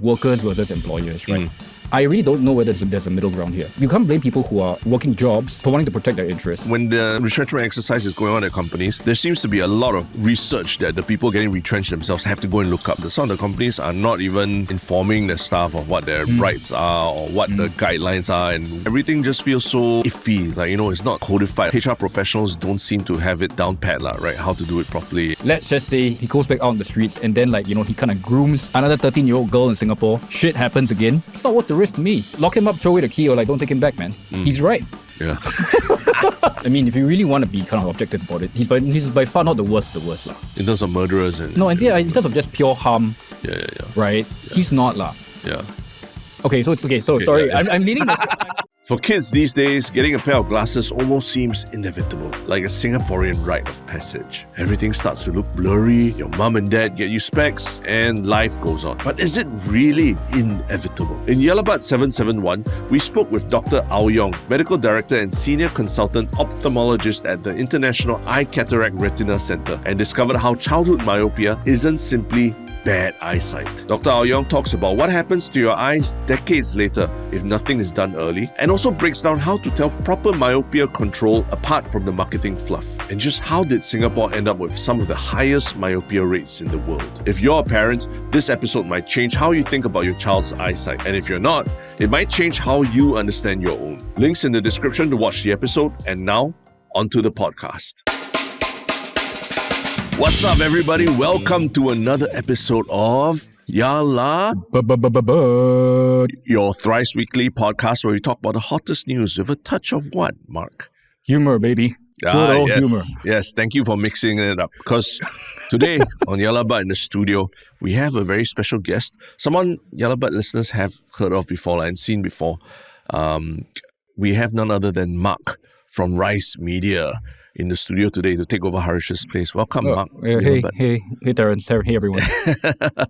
workers versus employers, right? I really don't know whether there's a middle ground here. You can't blame people who are working jobs for wanting to protect their interests. When the retrenchment exercise is going on at companies, there seems to be a lot of research that the people getting retrenched themselves have to go and look up. Some of the companies are not even informing their staff of what their rights are or what the guidelines are, and everything just feels so iffy. Like, it's not codified. HR professionals don't seem to have it down pat, right? How to do it properly. Let's just say he goes back out on the streets and then he kind of grooms another 13-year-old girl in Singapore. Shit happens again. It's not worth the risk to me. Lock him up, throw away the key, or don't take him back, man. He's right. Yeah. I mean, if you really want to be kind of objective about it, he's by far not the worst lah. In terms of murderers and... No, in terms of just pure harm. Yeah. Right? Yeah. He's not lah. Yeah. Okay, so it's okay. So sorry, yeah. I'm leading this... For kids these days, getting a pair of glasses almost seems inevitable, like a Singaporean rite of passage. Everything starts to look blurry, your mum and dad get you specs, and life goes on. But is it really inevitable? In 𝘕𝘓𝘔𝘓 771, we spoke with Dr. Ao Yong, Medical Director and Senior Consultant Ophthalmologist at the International Eye Cataract Retina Centre, and discovered how childhood myopia isn't simply bad eyesight. Dr. Ao Yong talks about what happens to your eyes decades later if nothing is done early, and also breaks down how to tell proper myopia control apart from the marketing fluff. And just how did Singapore end up with some of the highest myopia rates in the world? If you're a parent, this episode might change how you think about your child's eyesight. And if you're not, it might change how you understand your own. Links in the description to watch the episode. And now, onto the podcast. What's up, everybody? Welcome to another episode of Yala, your thrice weekly podcast where we talk about the hottest news with a touch of what, Mark? Humor, baby. Good old humor. Yes, thank you for mixing it up. Because today on 𝘕𝘓𝘔𝘓 in the studio, we have a very special guest. Someone 𝘕𝘓𝘔𝘓 listeners have heard of before and seen before. We have none other than Mark from Rice Media in the studio today to take over Harish's place. Welcome, Mark. Hey, Terence. Hey, everyone.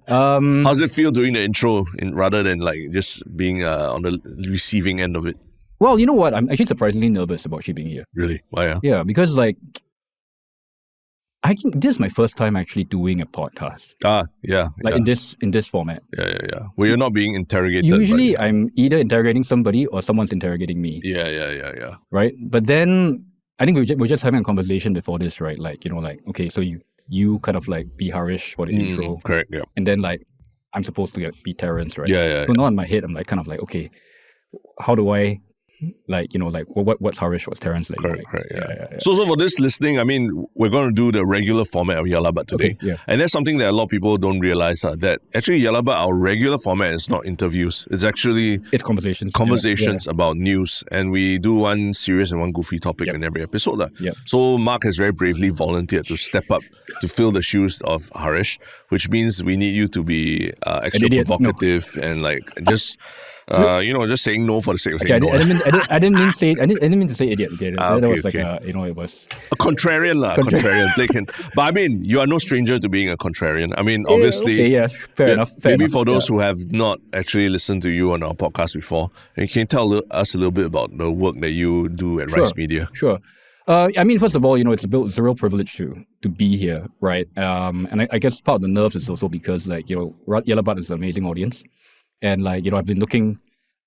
How's it feel doing the intro rather than just being on the receiving end of it? Well, you know what? I'm actually surprisingly nervous about you being here. Really? Why? Yeah, because I think this is my first time actually doing a podcast. Yeah. In this format. Yeah. Well, you're not being interrogated. Usually, I'm either interrogating somebody or someone's interrogating me. Yeah. Right? But then I think we're just having a conversation before this, right? Okay, so you kind of be Harish for the intro. Correct, yeah. And then I'm supposed to be Terence, right? Yeah. So now in my head, I'm okay, how do I what's Harish, what's Terence like? Correct, yeah. So for this listening, I mean, we're going to do the regular format of 𝘕𝘓𝘓𝘓 today. Okay, yeah. And that's something that a lot of people don't realize, that actually 𝘕𝘓𝘓𝘓, our regular format is not interviews. It's actually... It's conversations. Conversations about news. And we do one serious and one goofy topic in every episode. Yep. So Mark has very bravely volunteered to step up to fill the shoes of Harish, which means we need you to be extra provocative and just... just saying no for the sake of saying no. I didn't mean to say idiot. Okay, that was it was a contrarian, contrarian. But I mean, you are no stranger to being a contrarian. I mean, obviously, fair enough. Maybe for those who have not actually listened to you on our podcast before, can you tell us a little bit about the work that you do at Rice Media? Sure. I mean, first of all, it's a real privilege to be here, right? And I guess part of the nerves is also because 𝘕𝘓𝘓𝘓 is an amazing audience. And I've been looking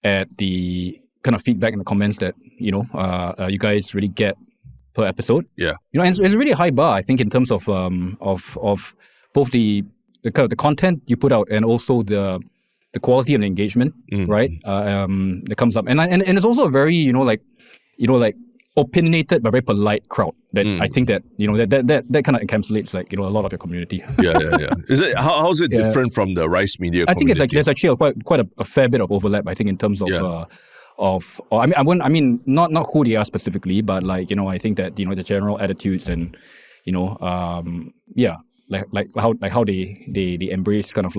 at the kind of feedback in the comments that, you guys really get per episode. Yeah. And it's really a high bar, I think, in terms of both the content you put out and also the quality and engagement, right? That comes up. And it's also a very, opinionated but very polite crowd that I think that that kind of encapsulates a lot of your community. Yeah. Is it how is it different from the Rice Media community? I think there's actually quite a fair bit of overlap, I think, in terms of not who they are specifically, but I think that the general attitudes and how they embrace kind of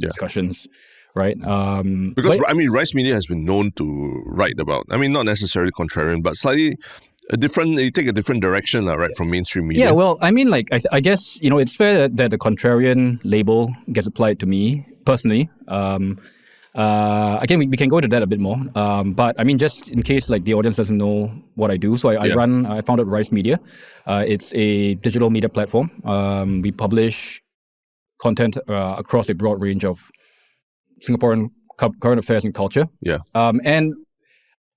discussions. Right. Because Rice Media has been known to write about, not necessarily contrarian, but slightly they take a different direction, right, from mainstream media. Yeah, well, I guess, it's fair that the contrarian label gets applied to me personally. Again, we can go into that a bit more. But just in case the audience doesn't know what I do. So I founded Rice Media. It's a digital media platform. We publish content across a broad range of Singaporean current affairs and culture. Yeah. And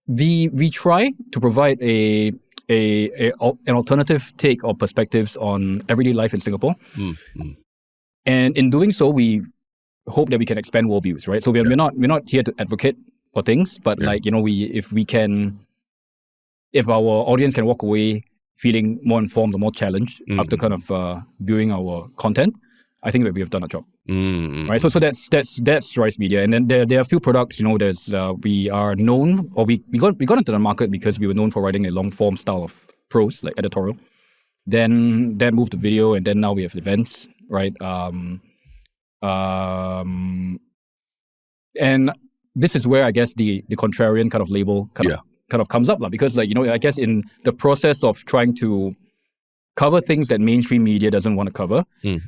we try to provide an alternative take or perspectives on everyday life in Singapore. And in doing so, we hope that we can expand worldviews, right? So we're not here to advocate for things, but like, you know, if our audience can walk away feeling more informed or more challenged after kind of viewing our content, I think that we have done our job. Right. So that's Rice Media. And then there are a few products, you know, there's we are known, or we got into the market because we were known for writing a long form style of prose, like editorial. Then moved to video, and then now we have events, right? And this is where I guess the contrarian kind of label kind of comes up, because, like, you know, I guess in the process of trying to cover things that mainstream media doesn't want to cover,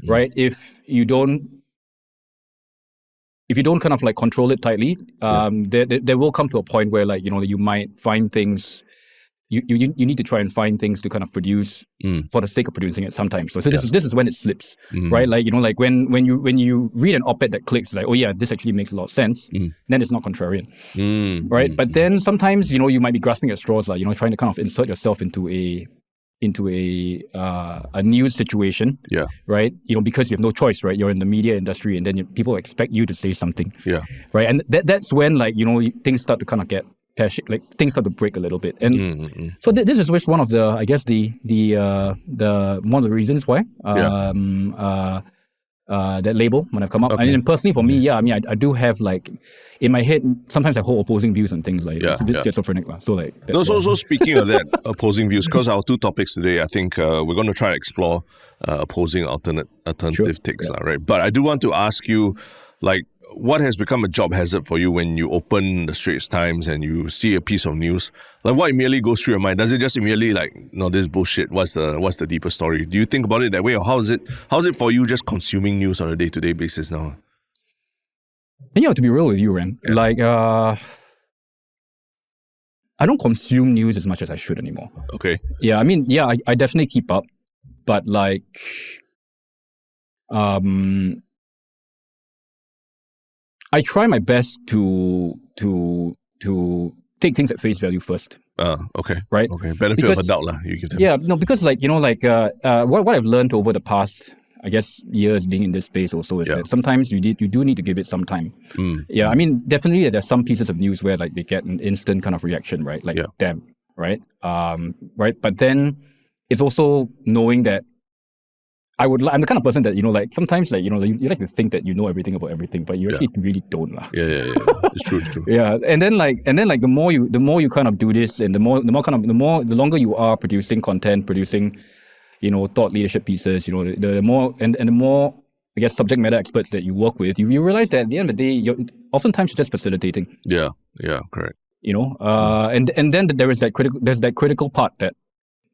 right? If you don't kind of like control it tightly, there will come to a point where, like, you know, you might find things. You need to try and find things to kind of produce for the sake of producing it sometimes. So this is when it slips, right? Like, you know, like when you read an op-ed that clicks, like, oh yeah, this actually makes a lot of sense, then it's not contrarian, right? But then sometimes, you know, you might be grasping at straws, like, you know, trying to kind of insert yourself into a news situation, right? You know, because you have no choice, right? You're in the media industry, and then people expect you to say something, right? And that's when, like, you know, things start to kind of get like things start to break a little bit. And so this is one of the, I guess, the one of the reasons why that label might have come up. And personally for me, I mean, I do have, like, in my head, sometimes I hold opposing views and things like that. It's a bit schizophrenic. So like so speaking of that, opposing views, because our two topics today, I think we're going to try to explore opposing alternative takes, right? But I do want to ask you, like, what has become a job hazard for you when you open the Straits Times and you see a piece of news? Like, what immediately goes through your mind? Does it just immediately, like, no, this is bullshit? What's the deeper story? Do you think about it that way, or how is it for you just consuming news on a day-to-day basis now? And, you know, to be real with you, Ren, like, I don't consume news as much as I should anymore. Okay. Yeah, I mean, I definitely keep up, but, like, I try my best to take things at face value first. Okay. Right? Okay. Benefit of a doubt, you give them. Yeah, no, because, like, you know, like, what I've learned over the past, I guess, years being in this space also is that sometimes you do need to give it some time. Yeah, I mean, definitely there's some pieces of news where, like, they get an instant kind of reaction, right? Like, damn, right? Right? But then it's also knowing that I'm the kind of person that, you know, like, sometimes, like, you know, you like to think that you know everything about everything, but you actually really don't. Yeah. It's true. Yeah. And then like the more you kind of do this, and the longer you are producing content, producing, you know, thought leadership pieces, you know, the more and the more, I guess, subject matter experts that you work with, you realize that at the end of the day, you're oftentimes just facilitating. Yeah, correct. You know, and then there's that critical part that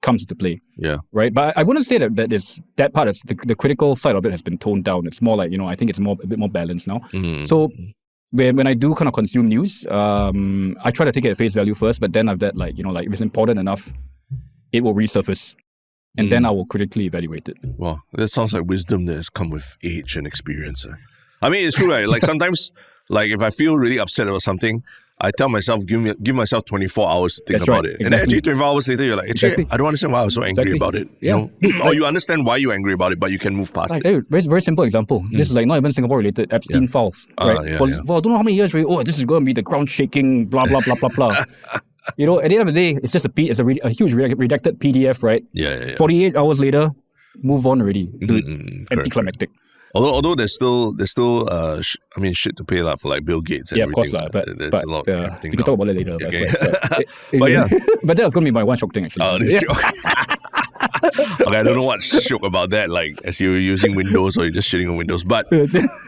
comes into play. Yeah. Right. But I wouldn't say that part is the critical side of it has been toned down. It's more like, you know, I think it's a bit more balanced now. So when I do kind of consume news, I try to take it at face value first, but then I've that, like, you know, like, if it's important enough, it will resurface, and then I will critically evaluate it. Wow, that sounds like wisdom that has come with age and experience. I mean, it's true, right? Like, sometimes, like, if I feel really upset about something, I tell myself, give myself 24 hours to think about it. Exactly. And then actually 24 hours later, you're like, actually, I don't understand why I was so angry about it. You know? Or you understand why you're angry about it, but you can move past it. Very, very simple example. This is, like, not even Singapore related. Epstein files. Right? For I don't know how many years, right? Oh, this is going to be the ground shaking, blah, blah, blah, blah, blah. You know, at the end of the day, it's just a huge redacted PDF, right? 48 hours later, move on already. Anticlimactic. Although there's still shit to pay for, like, Bill Gates and everything. Of course, but there's a lot of we can talk about it later. Okay. But that was going to be my one shock thing, actually. Oh, this shock. Okay, I don't know what's shook about that, like, as you're using Windows or you're just shitting on Windows. But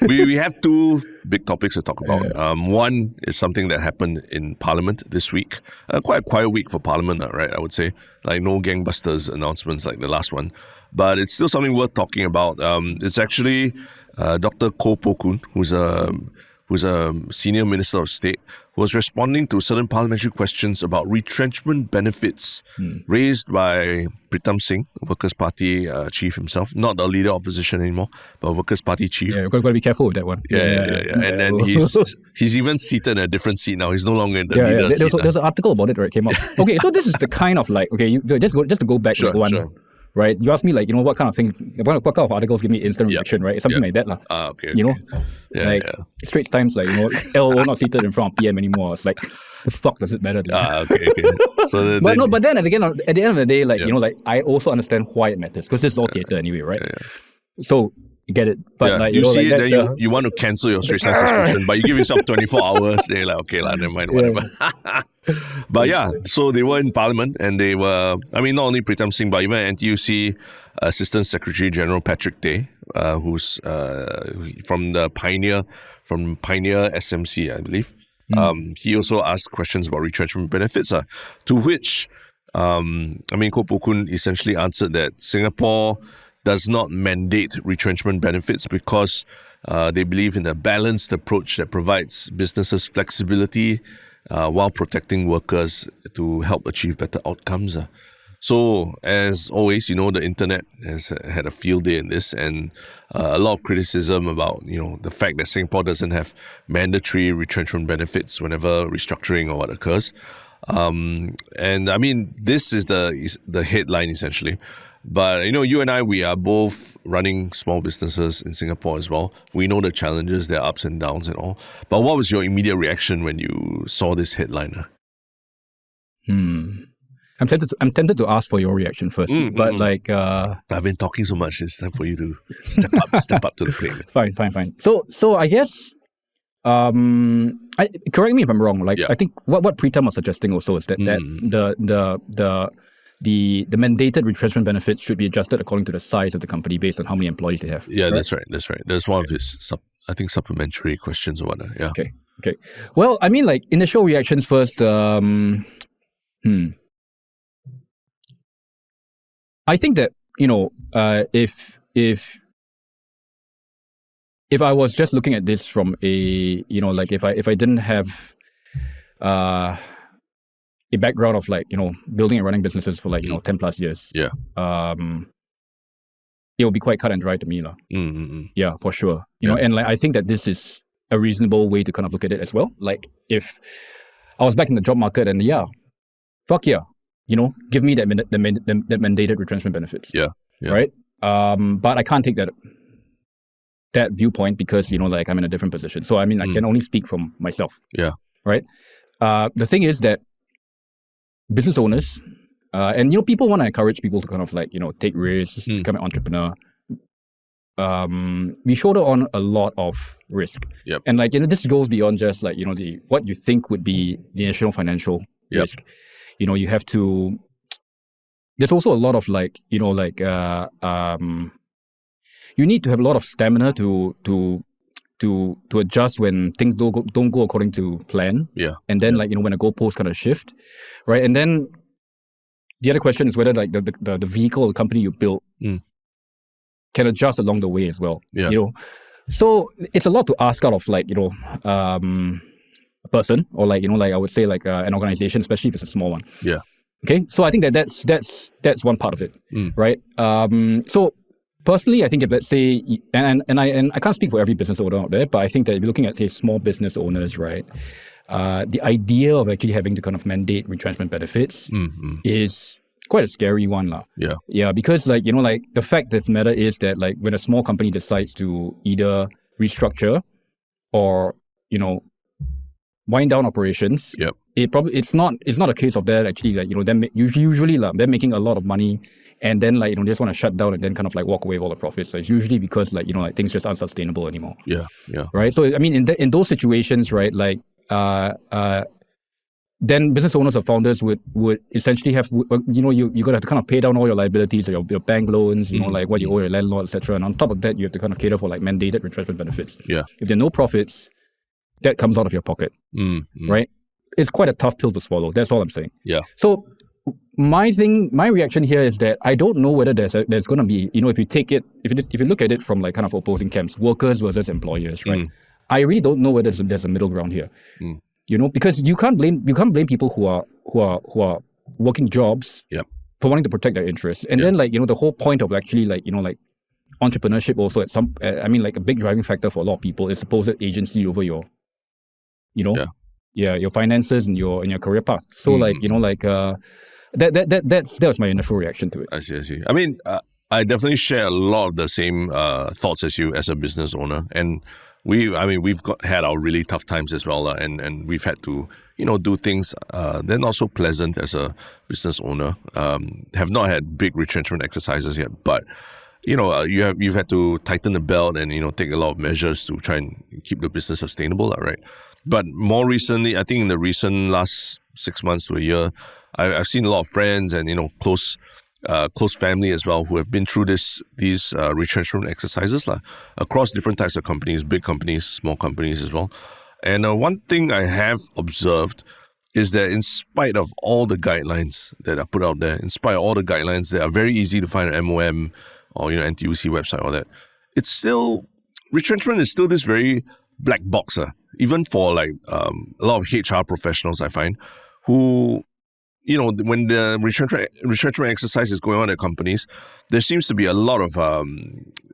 we have two big topics to talk about. One is something that happened in Parliament this week. Quite a quiet week for Parliament, right, I would say. Like, no gangbusters announcements like the last one. But it's still something worth talking about. It's actually Dr. Koh Poh Koon, who's who's a senior minister of state, who was responding to certain parliamentary questions about retrenchment benefits raised by Pritam Singh, Workers' Party chief himself, not the leader of opposition anymore, but Workers' Party chief. Yeah, you've got to be careful with that one. Yeah. And then he's even seated in a different seat now. He's no longer in the leader seat. There's an article about it where it came up. Okay, so this is the kind of like, okay, just to go back to one. Right, you ask me like, what kind of things, what kind of articles give me instant reaction, right? It's something like that, lah. Okay. Straits Times, like, LO not seated in front of PM anymore. It's like, the fuck does it matter? Okay. So but then at the end of the day, like, I also understand why it matters, because this is all theater anyway, right? So you get it, but you see it, then you want to cancel your Straits Times subscription, but you give yourself 24 hours. Then you're like, okay, never mind, whatever. But so they were in Parliament, and they were, not only Pritam Singh, but even NTUC Assistant Secretary General Patrick Tay, who's from Pioneer SMC, I believe. He also asked questions about retrenchment benefits, to which Koh Poh Koon essentially answered that Singapore does not mandate retrenchment benefits because they believe in a balanced approach that provides businesses flexibility while protecting workers to help achieve better outcomes. So, as always, the internet has had a field day in this, and a lot of criticism about, the fact that Singapore doesn't have mandatory retrenchment benefits whenever restructuring or what occurs. This is the headline essentially. But, you and I, we are both running small businesses in Singapore as well. We know the challenges, their ups and downs and all. But what was your immediate reaction when you saw this headline? I'm tempted to ask for your reaction first. But I've been talking so much, it's time for you to step up to the plate. Fine. So I guess, correct me if I'm wrong. I think what Pritam was suggesting also is that the mandated retrenchment benefits should be adjusted according to the size of the company based on how many employees they have. Yeah, right? That's right. That's one of his, supplementary questions or whatnot. Yeah. Okay. Well, initial reactions first. I think that, if I was just looking at this from a, if I didn't have a background of building and running businesses for 10 plus years. Yeah. It will be quite cut and dry to me. Yeah, for sure. You know, and I think that this is a reasonable way to kind of look at it as well. If I was back in the job market and fuck yeah, give me that mandated retrenchment benefits. Yeah. Right? But I can't take that viewpoint because, I'm in a different position. So, I can only speak from myself. Yeah. Right? The thing is that business owners, and people want to encourage people to kind of take risks, become an entrepreneur. We shoulder on a lot of risk. Yep. And this goes beyond just what you think would be the initial financial risk. You have to. There's also a lot of you need to have a lot of stamina to adjust when things don't go according to plan. Yeah. And then when the goalposts kind of shift, right? And then the other question is whether the vehicle or the company you built can adjust along the way as well. Yeah. So it's a lot to ask out of a person or I would say an organization, especially if it's a small one. Yeah. Okay. So I think that's one part of it. Right. So personally, I think if let's say, and I can't speak for every business owner out there, but I think that if you're looking at, say, small business owners, right, the idea of actually having to kind of mandate retrenchment benefits is quite a scary one, lah. Yeah. Yeah, because the fact of the matter is that when a small company decides to either restructure or wind down operations, it's not a case of that actually usually they're making a lot of money. And then they just want to shut down and then kind of walk away with all the profits. It's usually because things just aren't sustainable anymore. Yeah, yeah. Right. So in those situations, right, then business owners or founders would essentially have you got to kind of pay down all your liabilities, your bank loans, what you owe your landlord, etc. And on top of that, you have to kind of cater for mandated retrenchment benefits. Yeah. If there are no profits, that comes out of your pocket. Right. It's quite a tough pill to swallow. That's all I'm saying. Yeah. So. My reaction here is that I don't know whether there's going to be, if you look at it from kind of opposing camps, workers versus employers, right? I really don't know whether there's a middle ground here. Because you can't blame people who are working jobs for wanting to protect their interests. And then the whole point of actually entrepreneurship also at some a big driving factor for a lot of people is supposed agency over your your finances and your career path. So that was my initial reaction to it. I see. I mean, I definitely share a lot of the same thoughts as you as a business owner, and we've had our really tough times as well, and we've had to do things they're not so pleasant as a business owner. Have not had big retrenchment exercises yet, but you've had to tighten the belt and take a lot of measures to try and keep the business sustainable, right? But more recently, I think in the recent last 6 months to a year, I've seen a lot of friends and close family as well who have been through these retrenchment exercises across different types of companies, big companies, small companies as well. And one thing I have observed is that in spite of all the guidelines that are put out there, in spite of all the guidelines that are very easy to find on MOM or NTUC website, all that, it's still, retrenchment is still this very black box, even for a lot of HR professionals, I find, who when the retrenchment exercise is going on at companies, there seems to be a lot of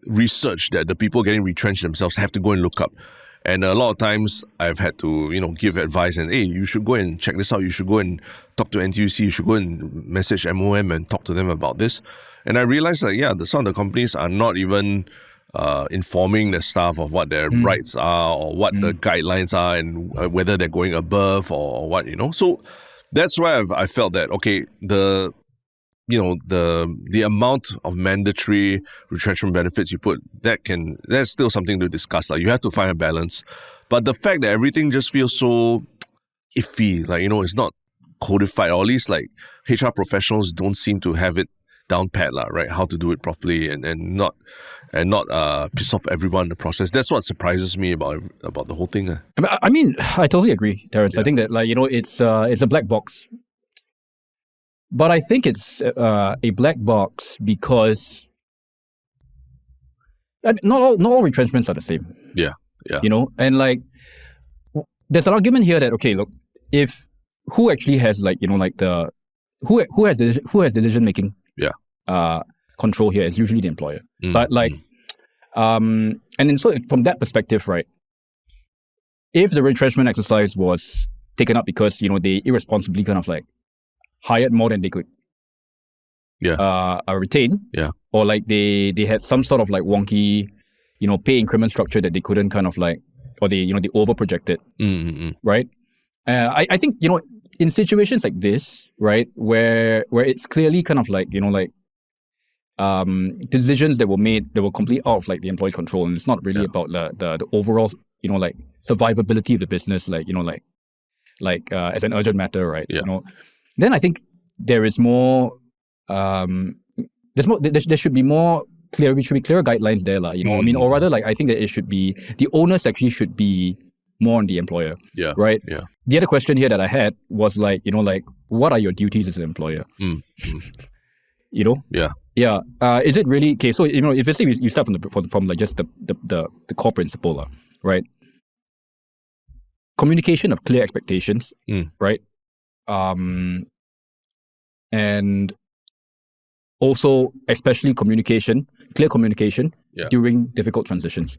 research that the people getting retrenched themselves have to go and look up. And a lot of times I've had to, give advice and, hey, you should go and check this out. You should go and talk to NTUC. You should go and message MOM and talk to them about this. And I realized that, some of the companies are not even informing the staff of what their rights are or what the guidelines are and whether they're going above or what, So that's why I felt that, okay, the amount of mandatory retrenchment benefits you put, that's still something to discuss. You have to find a balance. But the fact that everything just feels so iffy, it's not codified, or at least HR professionals don't seem to have it down pat, right? How to do it properly and not piss off everyone in the process. That's what surprises me about the whole thing. I totally agree, Terrence. Yeah. I think that it's a black box. But I think it's a black box because not all retrenchments are the same. Yeah. And there's an argument here that, okay, look, if who actually has who has decision making control here is usually the employer. But and then so from that perspective, right, if the retrenchment exercise was taken up because they irresponsibly kind of hired more than they could retain, or they had some sort of wonky pay increment structure that they couldn't kind of or they over projected, right? I think in situations like this, right, where it's clearly kind of decisions that were made that were completely out of the employee's control, and it's not really about the overall survivability of the business, as an urgent matter, right? Then I think there is more. There should be more clear. We should be clearer guidelines there, or rather, I think that it should be the onus actually should be more on the employer. Right. Yeah. The other question here that I had was what are your duties as an employer? Yeah. Is it really okay? So if let's say you start from just the core principle, right? Communication of clear expectations, right? And also, especially clear communication during difficult transitions,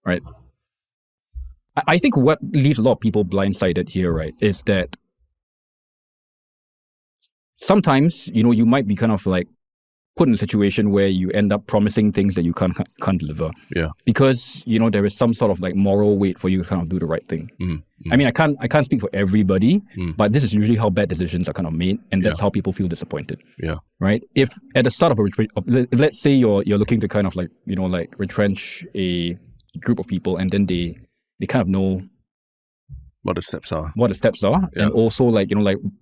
right? I think what leaves a lot of people blindsided here, right, is that sometimes, you might be kind of put in a situation where you end up promising things that you can't deliver. Yeah. Because, there is some sort of moral weight for you to kind of do the right thing. I can't speak for everybody, but this is usually how bad decisions are kind of made, and that's how people feel disappointed. Yeah. Right? If at the start of let's say you're looking to kind of retrench a group of people, and then they kind of know what the steps are. And also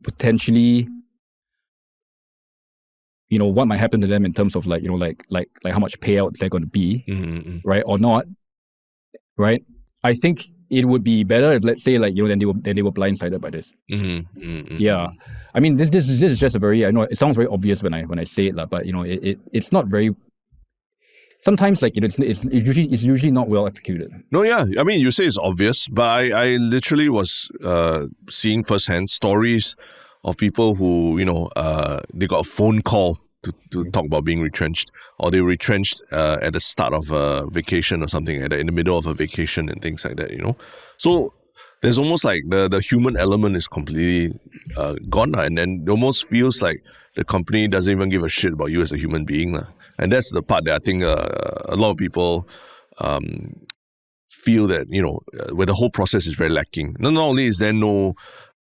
potentially what might happen to them in terms of how much payouts they're going to be, right, or not, right? I think it would be better if, let's say, then they were blindsided by this. Yeah, I mean, this is just a very, I know it sounds very obvious when I say it, but it's not very. sometimes like it's usually not well executed. No, yeah. I mean, you say it's obvious, but I literally was seeing firsthand stories of people who, they got a phone call to talk about being retrenched, or they were retrenched at the start of a vacation or something like that, in the middle of a vacation and things like that, So there's almost like the human element is completely gone, and then it almost feels like the company doesn't even give a shit about you as a human being. And that's the part that I think a lot of people feel that, where the whole process is very lacking. Not only is there no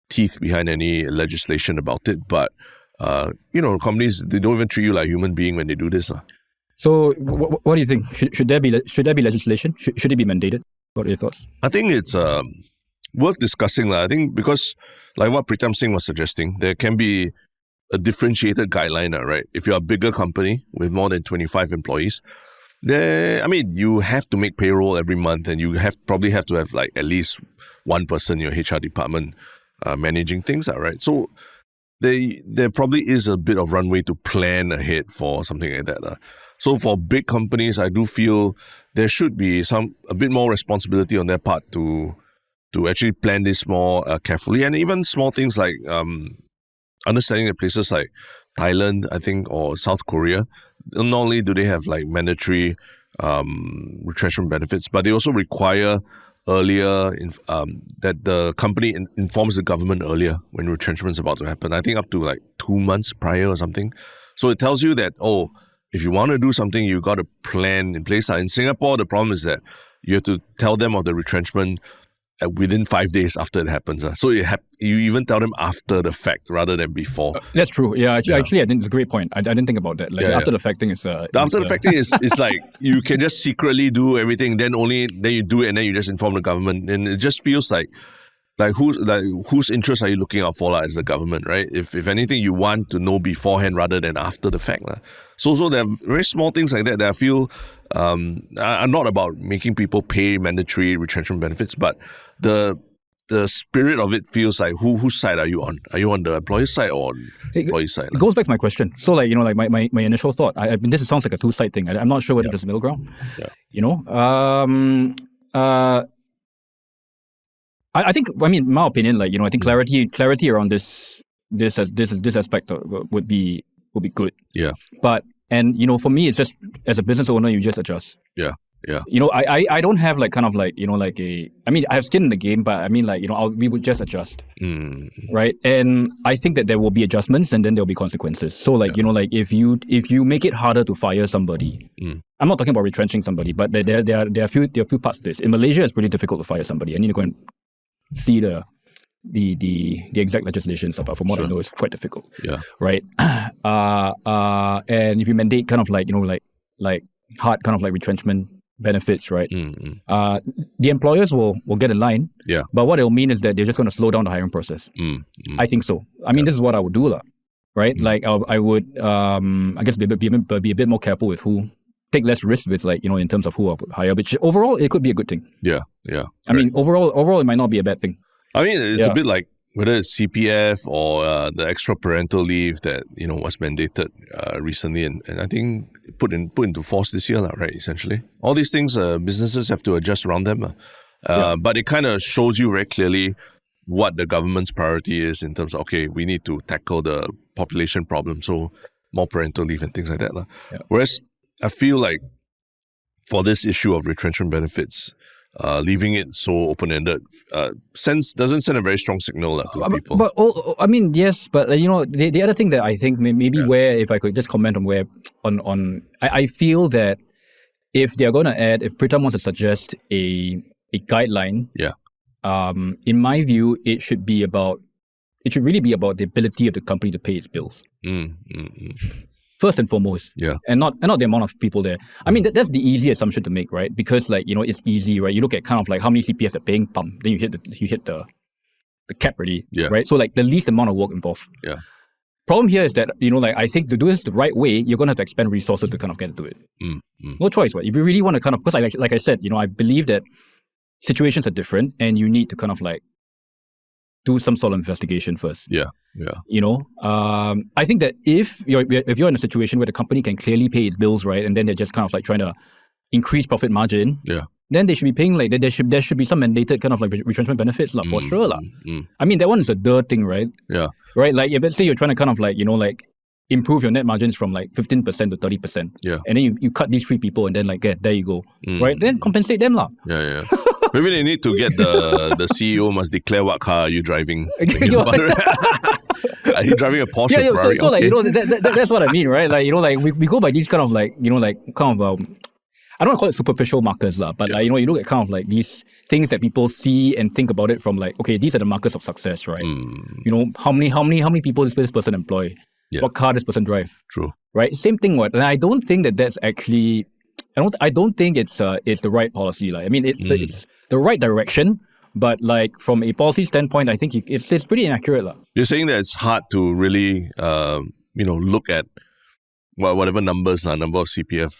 teeth behind any legislation about it, but companies, they don't even treat you like a human being when they do this. So what do you think? Should there be legislation? Should it be mandated? What are your thoughts? I think it's worth discussing. I think because, like what Pritam Singh was suggesting, there can be a differentiated guideline, right? If you're a bigger company with more than 25 employees, you have to make payroll every month, and you probably have to have like at least one person in your HR department managing things, right? So there probably is a bit of runway to plan ahead for something like that. So for big companies, I do feel there should be a bit more responsibility on their part to actually plan this more carefully, and even small things like understanding that places like Thailand, I think, or South Korea, not only do they have like mandatory retrenchment benefits, but they also require earlier that the company informs the government earlier when retrenchment is about to happen. I think up to like 2 months prior or something. So it tells you that, if you want to do something, you got a plan in place. In Singapore, the problem is that you have to tell them of the retrenchment within 5 days after it happens. So you even tell them after the fact rather than before. That's true. Yeah, actually, I think it's a great point. I didn't think about that. Like after the fact thing is... the after the fact thing is like you can just secretly do everything, then you do it, and then you just inform the government. And it just feels like whose interests are you looking out for as the government, right? If anything, you want to know beforehand rather than after the fact. So there are very small things like that I feel are not about making people pay mandatory retrenchment benefits, but the spirit of it feels like whose side are you on? Are you on the employer's side or on the employee's side? It goes back to my question. So my initial thought, this sounds like a two-side thing. I'm not sure whether there's a middle ground. I think, in my opinion, I think clarity around this aspect would be good. Yeah. But for me, it's just as a business owner, you just adjust. Yeah. Yeah. I don't have I have skin in the game, but we would just adjust. Right? And I think that there will be adjustments, and then there'll be consequences. So if you make it harder to fire somebody, I'm not talking about retrenching somebody, but there are a few parts to this. In Malaysia, it's really difficult to fire somebody. I need to go and see the exact legislation, but from what I know, it's quite difficult. Yeah. Right. And if you mandate hard retrenchment benefits, right? The employers will get in line. Yeah. But what it'll mean is that they're just going to slow down the hiring process. I think so. This is what I would do, right? I would, I guess, be a bit more careful with who. Take less risk with in terms of who I would hire, which overall it could be a good thing. Yeah, yeah. Overall it might not be a bad thing. It's a bit like whether it's CPF or the extra parental leave that was mandated recently, and I think put into force this year, right? Essentially, all these things businesses have to adjust around them, but it kind of shows you very clearly what the government's priority is in terms of we need to tackle the population problem, so more parental leave and things like that, Whereas I feel like for this issue of retrenchment benefits, leaving it so open-ended doesn't send a very strong signal to people. But yes, but the other thing that I think maybe where, if I could just comment on I feel that if they're going to if Pritam wants to suggest a guideline, in my view, it should really be about the ability of the company to pay its bills. First and foremost, and not the amount of people there. That's the easy assumption to make, right? Because it's easy, right? You look at how many CPF they're paying, then you hit the cap already, right? So the least amount of work involved. Yeah. Problem here is that I think to do this the right way, you're gonna have to expend resources to get into it. No choice, right? If you really want to because like I said, I believe that situations are different, and you need to to do some sort of investigation first. Yeah. You know, I think that if you're in a situation where the company can clearly pay its bills, right, and then they're just kind of like trying to increase profit margin, then they should be paying like there should be some mandated kind of like retrenchment benefits for sure . I mean, that one is a thing, right? Yeah. Right. Like if let's say you're trying to kind of like like improve your net margins from like 15% to 30%. Yeah. And then you cut these 3 people and then like there you go. Right. Then compensate them . Yeah. Maybe they need to get the CEO must declare what car are you driving. Are you driving a Porsche or Ferrari? So like that's what I mean, right? Like like we go by these kind of like kind of I don't want to call it superficial markers but like, you look at kind of like these things that people see and think about it from like, okay, these are the markers of success, right? How many people does this person employ? What car this person drive? True. Right? Same thing. And I don't think that's actually I don't think it's the right policy. Like I mean it's the right direction, but like from a policy standpoint, I think it's pretty inaccurate. You're saying that it's hard to really look at whatever numbers, number of CPF,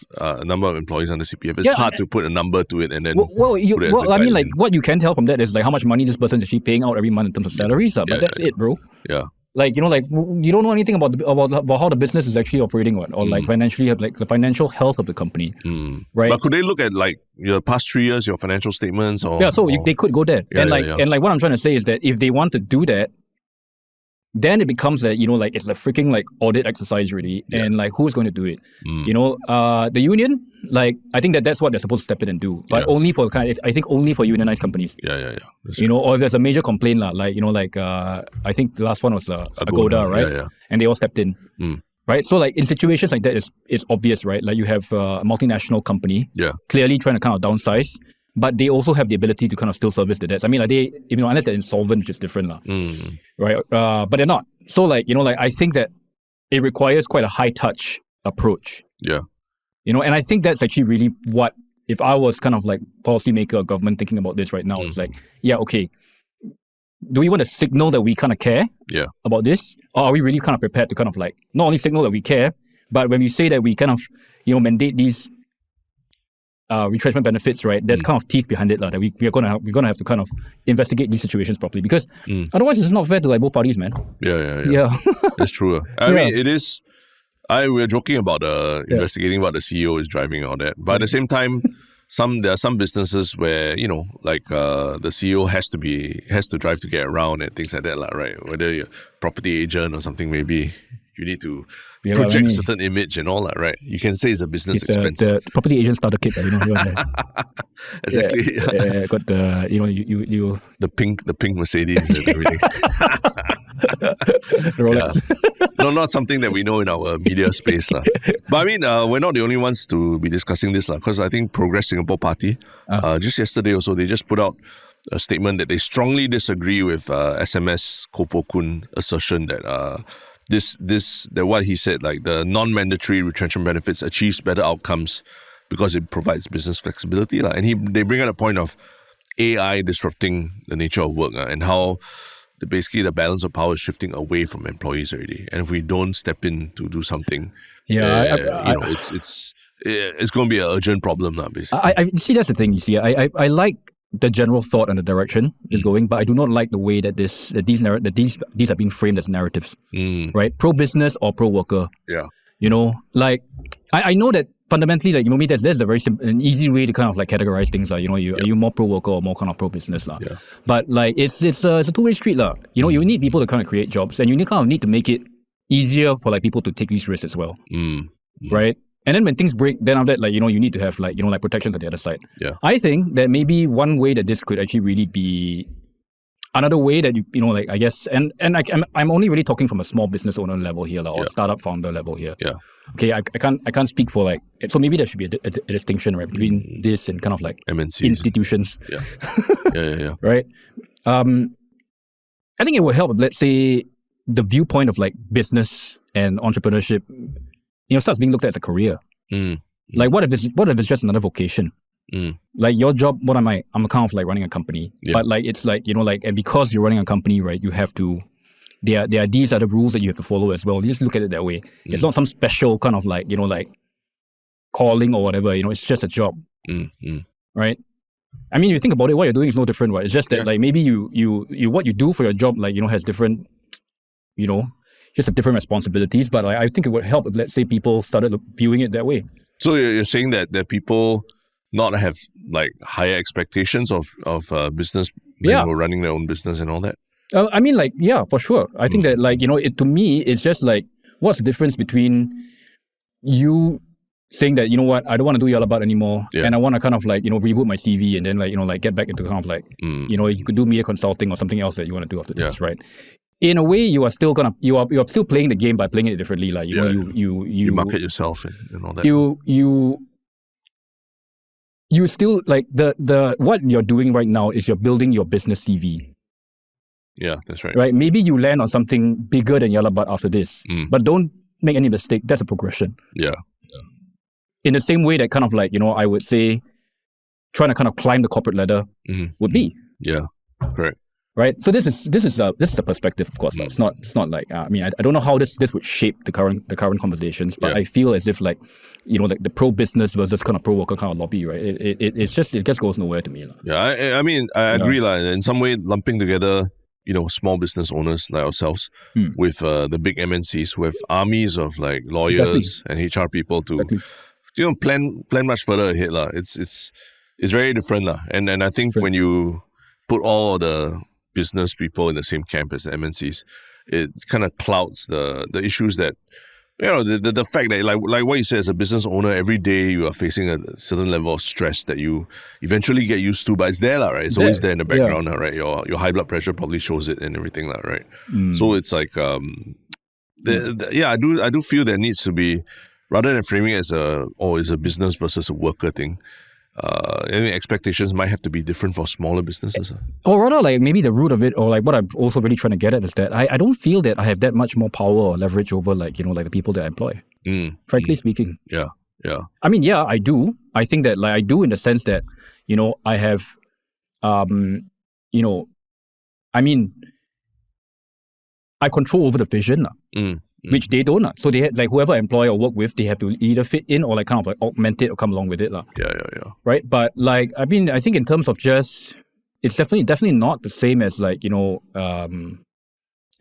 number of employees under CPF. It's hard to put a number to it and then. I mean, like what you can tell from that is like how much money this person is actually paying out every month in terms of salaries. But that's it, bro. Yeah. Like like you don't know anything about how the business is actually operating or like financially like the financial health of the company, right? But could they look at like your past 3 years, your financial statements, or they could go there. And like what I'm trying to say is that if they want to do that, then it becomes that like it's a freaking like audit exercise really, and like who's going to do it? The union, like I think that's what they're supposed to step in and do, but only for I think only for unionized companies. Or if there's a major complaint like I think the last one was Agoda, right? And they all stepped in. Right, so like in situations like that, it's obvious, right? Like you have a multinational company, clearly trying to kind of downsize, but they also have the ability to kind of still service the debts. I mean, like they, unless they're insolvent, which is different, right? But they're not. So like, I think that it requires quite a high touch approach. Yeah. And I think that's actually really what, if I was kind of like policymaker or government thinking about this right now, it's like, okay, do we want to signal that we kind of care about this? Or are we really kind of prepared to kind of like, not only signal that we care, but when we say that we kind of, mandate these retrenchment benefits, right? There's kind of teeth behind it, that we're gonna have to kind of investigate these situations properly, because otherwise it's not fair to like both parties, man. Yeah. That's true. I mean, it is. We're joking about investigating what the CEO is driving and all that, but at the same time, there are some businesses where like the CEO has to drive to get around and things like that, right? Whether you're a property agent or something, maybe you need to project a certain image and all that, right? You can say it's a business expense. The property agent starter kit, Exactly. Got the you the pink Mercedes and everything. Rolex. No, not something that we know in our media space. But I mean, we're not the only ones to be discussing this, because I think Progress Singapore Party, just yesterday also, they just put out a statement that they strongly disagree with SMS Koh Poh Koon assertion that that what he said, like the non-mandatory retrenchment benefits achieves better outcomes because it provides business flexibility. And they bring out a point of AI disrupting the nature of work and how basically the balance of power is shifting away from employees already. And if we don't step in to do something, it's going to be an urgent problem now, basically. I see, that's the thing. You see, I like the general thought and the direction is going, but I do not like the way that these are being framed as narratives, right? Pro business or pro worker. Yeah. Like I know that fundamentally, like maybe there's a very an easy way to kind of like categorize things. Are you more pro worker or more kind of pro business, Yeah. But like it's a two-way street, You need people to kind of create jobs, and you kind of need to make it easier for like people to take these risks as well, right? And then when things break, then after that, like, you need to have like, like protections at the other side. Yeah. I think that maybe one way that this could actually really be another way that, like, I guess, and I'm only really talking from a small business owner level here, or startup founder level here. Yeah. Okay. I can't speak for like, so maybe there should be a distinction, right, between this and kind of like MNCs. Institutions. Yeah. Yeah. Right. I think it will help, let's say, the viewpoint of like business and entrepreneurship, starts being looked at as a career. Like what if it's just another vocation? Like your job, what am I? I'm kind of like running a company. Yeah. But like it's like, and because you're running a company, right, you have to, there are these other rules that you have to follow as well. You just look at it that way. It's not some special kind of like, like calling or whatever, it's just a job. Right? I mean, you think about it, what you're doing is no different, right? It's just that like maybe you what you do for your job, like, has different, just have different responsibilities. But I think it would help if, let's say, people started viewing it that way. So you're saying that people not have like higher expectations of business people who are running their own business and all that? I mean, like, yeah, for sure. I think that, like, to me, it's just like, what's the difference between you saying that, I don't want to do 𝘎𝘓𝘔𝘓 anymore, and I want to kind of like, reboot my CV and then like, get back into kind of like, you could do media consulting or something else that you want to do after this, right? In a way, you are still you're still playing the game by playing it differently. Like, you market yourself and all that. You still like the what you're doing right now is you're building your business CV. Yeah, that's right. Right? Maybe you land on something bigger than 𝘎𝘓𝘔𝘓 after this. But don't make any mistake. That's a progression. Yeah. In the same way that kind of like, I would say trying to kind of climb the corporate ladder would be. Yeah, correct. Right? So this is a perspective, of course. It's not like, I mean, I don't know how this would shape the current conversations, but I feel as if like, like the pro-business versus kind of pro-worker kind of lobby, right? It just goes nowhere to me. Yeah, I mean, I agree. In some way, lumping together, small business owners like ourselves with the big MNCs who have armies of like lawyers and HR people to plan much further ahead. It's very different. And I think when you put all the business people in the same camp as the MNCs, it kind of clouds the issues that, the fact that like what you said, as a business owner, every day you are facing a certain level of stress that you eventually get used to, but it's there, right? It's always there in the background, right? Your high blood pressure probably shows it and everything, right? So it's like, I do feel there needs to be, rather than framing it as it's a business versus a worker thing, any expectations might have to be different for smaller businesses. Or rather, like maybe the root of it, or like what I'm also really trying to get at is that I don't feel that I have that much more power or leverage over like, like the people that I employ. Frankly speaking. Yeah. I mean, yeah, I do. I think that like I do in the sense that, I have, I mean, I control over the vision. Which they don't. So they had like whoever I employ or work with, they have to either fit in or like kind of like augment it or come along with it. Yeah. Right? But like, I mean, I think in terms of just, it's definitely not the same as like, an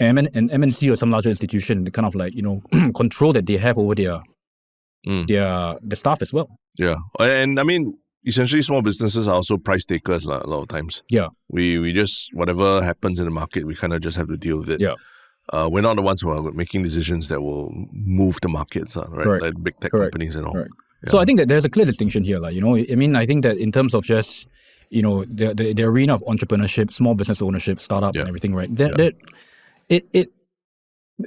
MNC or some larger institution, the kind of like, control that they have over their staff as well. Yeah. And I mean, essentially small businesses are also price takers a lot of times. Yeah. We just, whatever happens in the market, we kind of just have to deal with it. Yeah. We're not the ones who are making decisions that will move the markets, right? Correct. Like big tech companies and all. Correct. Yeah. So I think that there's a clear distinction here. Like, I mean, I think that in terms of just, the arena of entrepreneurship, small business ownership, startup and everything, right?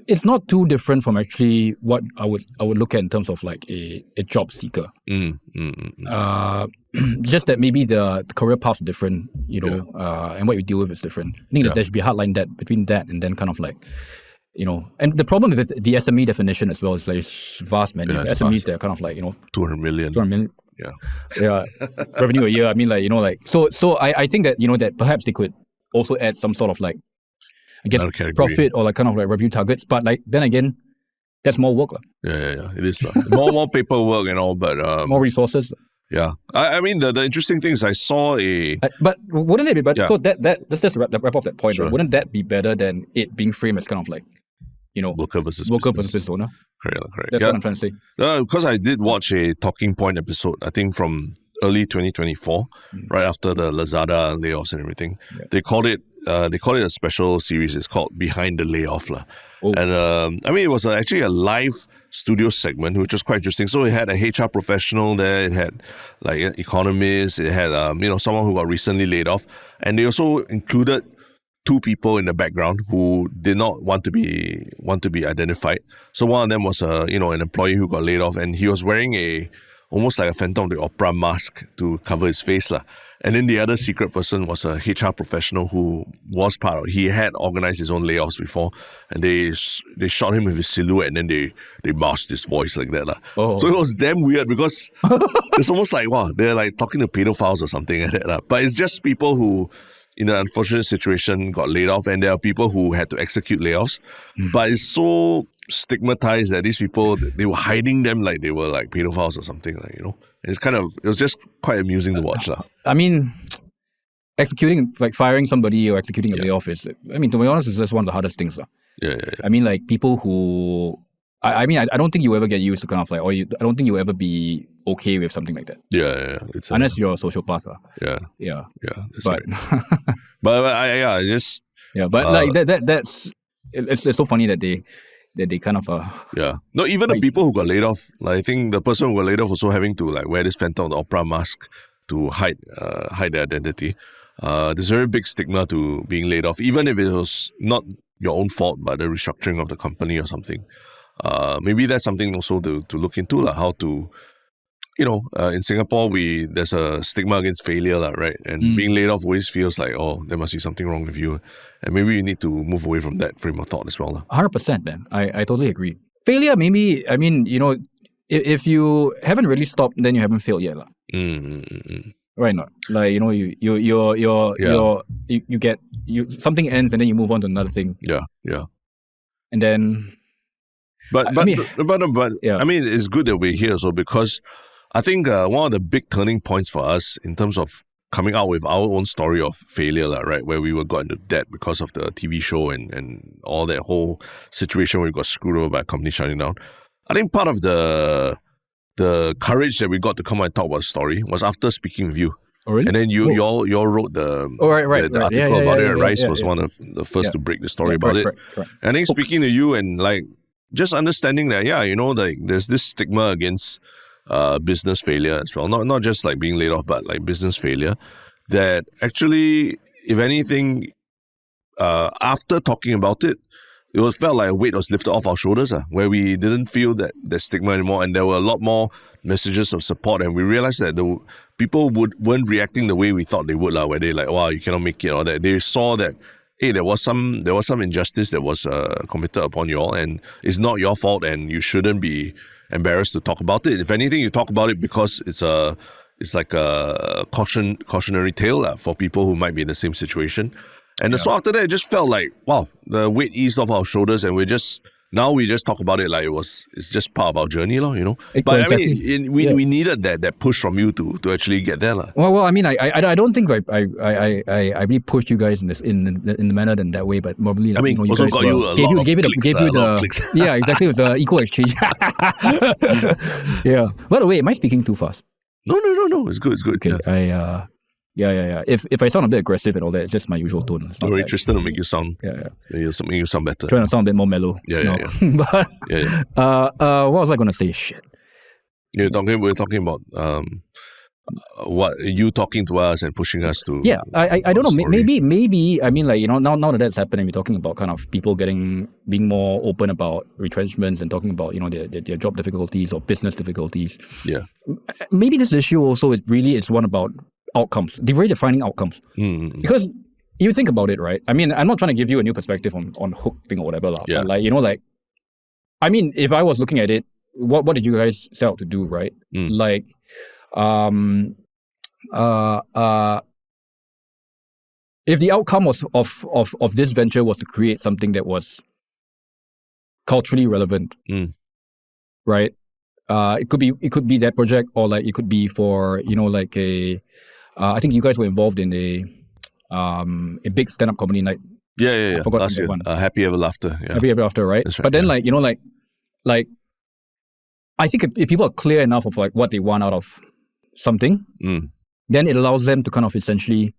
It's not too different from actually what I would look at in terms of like a job seeker. Just that maybe the career paths are different, and what you deal with is different. I think there should be a hard line between that and then kind of like, and the problem with the SME definition as well is there's vast many SMEs that are kind of like, 200 million. Yeah, revenue a year. I mean, like, so I think that, that perhaps they could also add some sort of like, I guess, profit or like kind of like revenue targets. But like, then again, that's more work. Yeah. It is. more paperwork and all, but... more resources. Yeah. I mean, the interesting thing is I saw but wouldn't it be better? So let's just wrap off that point. Sure. Right? Wouldn't that be better than it being framed as kind of like, worker versus business owner? Correct. That's what I'm trying to say. Because I did watch a Talking Point episode, I think from early 2024, right after the Lazada layoffs and everything. Yeah. They called it a special series. It's called Behind the Layoff. And I mean, it was actually a live studio segment, which was quite interesting. So it had a HR professional there. It had like an economist. It had someone who got recently laid off, and they also included two people in the background who did not want to be identified. So one of them was an employee who got laid off, and he was wearing almost like a Phantom of the Opera mask to cover his face. And then the other secret person was a HR professional who was he had organized his own layoffs before, and they shot him with his silhouette, and then they masked his voice like that. So it was damn weird because it's almost like, wow, they're like talking to pedophiles or something like that. But it's just people who, in an unfortunate situation, got laid off, and there are people who had to execute layoffs. But it's so stigmatized that these people, they were hiding them like they were like pedophiles or something, And it was just quite amusing to watch. I mean, executing, like firing somebody or executing a layoff is, I mean, to be honest, it's just one of the hardest things. Yeah. I mean, like people who, I mean, I don't think you ever get used to kind of like, I don't think you ever be okay with something like that. Yeah. Unless you're a sociopath. Yeah. That's But, right. but I just. Yeah, but like that's it's so funny that they kind of yeah. No, even the people who got laid off, like I think the person who got laid off also having to like wear this Phantom of the Opera mask to hide their identity. There's a very big stigma to being laid off, even if it was not your own fault, but the restructuring of the company or something. Maybe that's something also to look into, like how to, in Singapore, there's a stigma against failure, right? And being laid off always feels like, oh, there must be something wrong with you. And maybe you need to move away from that frame of thought as well. 100%, man. I totally agree. Failure, maybe, I mean, if you haven't really stopped, then you haven't failed yet. Right? Not like, you get something ends and then you move on to another thing. Yeah. And then. But I mean, it's good that we're here, so because I think one of the big turning points for us in terms of coming out with our own story of failure, right, where we were got into debt because of the TV show and all that whole situation where we got screwed over by a company shutting down. I think part of the courage that we got to come out and talk about the story was after speaking with you. Oh, really? And then you all wrote the article about it. Rice was one of the first to break the story about it. Correct. And I think speaking to you and like just understanding that, like there's this stigma against business failure as well. Not just like being laid off, but like business failure. That actually, if anything, after talking about it, it felt like a weight was lifted off our shoulders, where we didn't feel that stigma anymore, and there were a lot more messages of support, and we realized that the people weren't reacting the way we thought they would, where they like, wow, you cannot make it, or that they saw that, hey, there was some injustice that was committed upon you all, and it's not your fault, and you shouldn't be embarrassed to talk about it. If anything, you talk about it because it's like a cautionary tale for people who might be in the same situation. And so after that, it just felt like, wow, the weight eased off our shoulders, and we just talk about it like it's just part of our journey, But exactly. I mean, we needed that push from you to actually get there, Well, I mean, I don't think I really pushed you guys in this in the manner in that way, but probably like, you also guys got you a lot of clicks. Yeah, exactly. It was an equal exchange. Yeah. By the way, am I speaking too fast? No. It's good. Okay. Yeah. If I sound a bit aggressive and all that, it's just my usual tone. It's not Tristan will make you sound. Make you sound better. Trying to sound a bit more mellow. Yeah. But what was I gonna say? Shit. We're talking about what you talking to us and pushing us to. Yeah, I don't know. Maybe I mean, like, now that that's happening, we're talking about kind of people being more open about retrenchments and talking about their job difficulties or business difficulties. Yeah. Maybe this issue also it's one about outcomes. They're very defining outcomes. Because you think about it, right? I mean, I'm not trying to give you a new perspective on hook thing or whatever. Yeah. But I mean, if I was looking at it, what did you guys set out to do, right? Like, if the outcome of this venture was to create something that was culturally relevant, right? It could be that project, or like it could be for like I think you guys were involved in a big stand-up comedy night. Yeah. I forgot last year. Happy Ever After. Yeah. Happy Ever After, right? That's right. But then like I think if people are clear enough of like what they want out of something, then it allows them to kind of essentially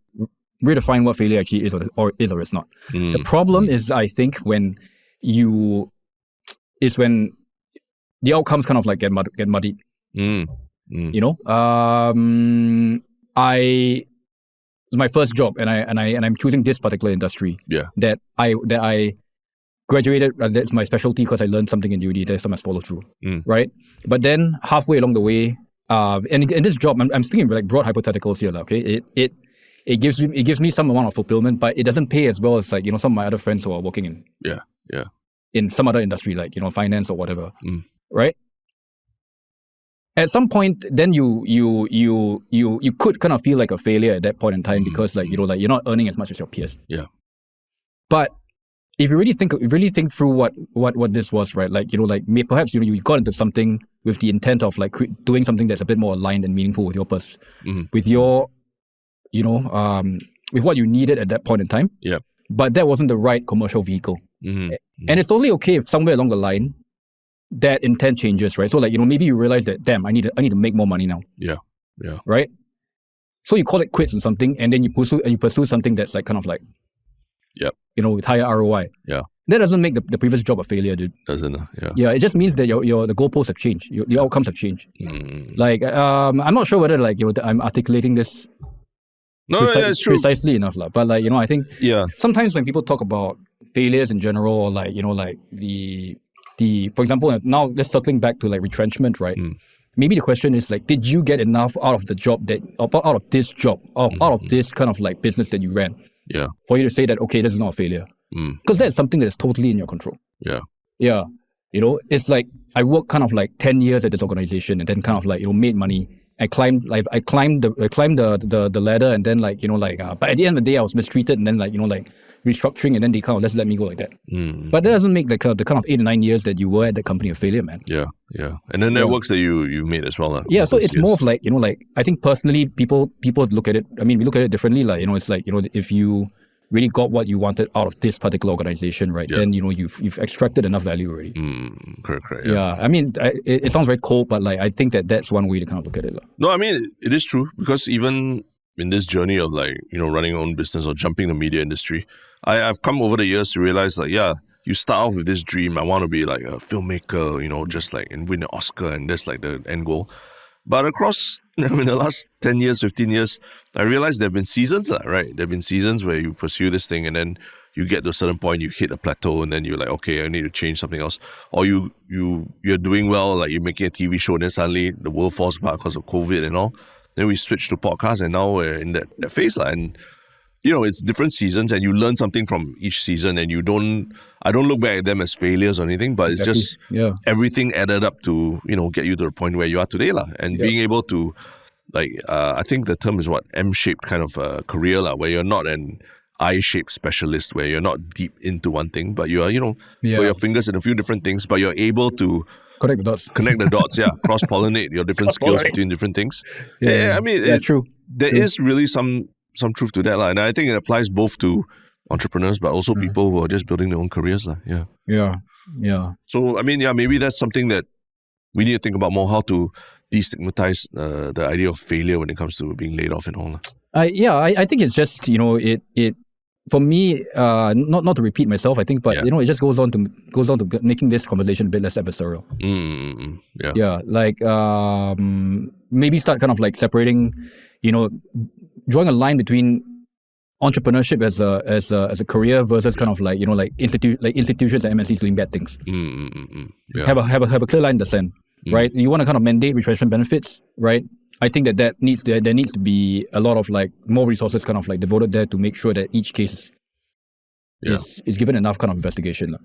redefine what failure actually is or is not. The problem is, I think, when the outcomes kind of like get muddied. It's my first job, and I'm choosing this particular industry. Yeah. That I graduated. That's my specialty because I learned something in uni. That's my follow through. Right. But then halfway along the way, and in this job, I'm speaking like broad hypotheticals here. Okay. It gives me some amount of fulfillment, but it doesn't pay as well as like some of my other friends who are working in in some other industry, like finance or whatever. Right. At some point, then you could kind of feel like a failure at that point in time because like like you're not earning as much as your peers. Yeah. But if you really think through what this was, right? Like perhaps you got into something with the intent of like doing something that's a bit more aligned and meaningful with your with your with what you needed at that point in time. Yeah. But that wasn't the right commercial vehicle. And it's totally okay if somewhere along the line that intent changes, right? So like, maybe you realize that, damn, I need to make more money now. Yeah. Right? So you call it quits on something, and then you pursue something that's like kind of like, with higher ROI. Yeah. That doesn't make the previous job a failure, dude. Doesn't, yeah. Yeah, it just means that the goalposts have changed. Your outcomes have changed. Like, I'm not sure whether like, I'm articulating this it's true. precisely enough. But like, I think Yeah. sometimes when people talk about failures in general, or like, like the for example, now let's circling back to like retrenchment, right? Maybe the question is like, did you get enough out of the job out of this job, out of this kind of like business that you ran? Yeah. For you to say that, okay, this is not a failure. Because that's something that is totally in your control. Yeah. Yeah. It's like I worked kind of like 10 years at this organization, and then kind of like, made money. I climbed the ladder, and then like, but at the end of the day, I was mistreated, and then like, restructuring, and then they kind of just let me go like that. But that doesn't make the kind of 8 or 9 years that you were at the company a failure, man. Yeah. And the networks that you made as well. Yeah, so it's more of like, I think personally, people look at it, we look at it differently. Like, it's like, if you really got what you wanted out of this particular organization, right? Then, you've extracted enough value already. Correct. Yeah. It sounds very cold, but like, I think that's one way to kind of look at it. No, it is true, because even in this journey of like, running your own business or jumping the media industry, I've come over the years to realize like, you start off with this dream. I want to be like a filmmaker, just like, and win an Oscar, and that's like the end goal. But across in the last 10 years, 15 years, I realized there have been seasons, right? There have been seasons where you pursue this thing, and then you get to a certain point, you hit a plateau, and then you're like, okay, I need to change something else. Or you're doing well, like you're making a TV show, and then suddenly the world falls apart because of COVID and all. Then we switched to podcasts, and now we're in that phase. And it's different seasons, and you learn something from each season, and I don't look back at them as failures or anything, but it's just everything added up to, get you to the point where you are today. And being able to, like, I think the term is M-shaped kind of career, where you're not an I-shaped specialist, where you're not deep into one thing, but you are, got your fingers in a few different things, but you're able to connect the dots, cross-pollinate your different skills between different things. True. There is really some truth to that, and I think it applies both to entrepreneurs, but also people who are just building their own careers. Yeah. So, maybe that's something that we need to think about more, how to destigmatize the idea of failure when it comes to being laid off and all. I think it's just, it for me, not to repeat myself, I think, but it just goes on to making this conversation a bit less adversarial. Yeah, like maybe start kind of like separating, drawing a line between entrepreneurship as a career versus kind of like institutions and MNCs doing bad things. Have a clear line in the sand, right? You want to kind of mandate retrenchment benefits, right? I think there needs to be a lot of like more resources kind of like devoted there to make sure that each case is given enough kind of investigation,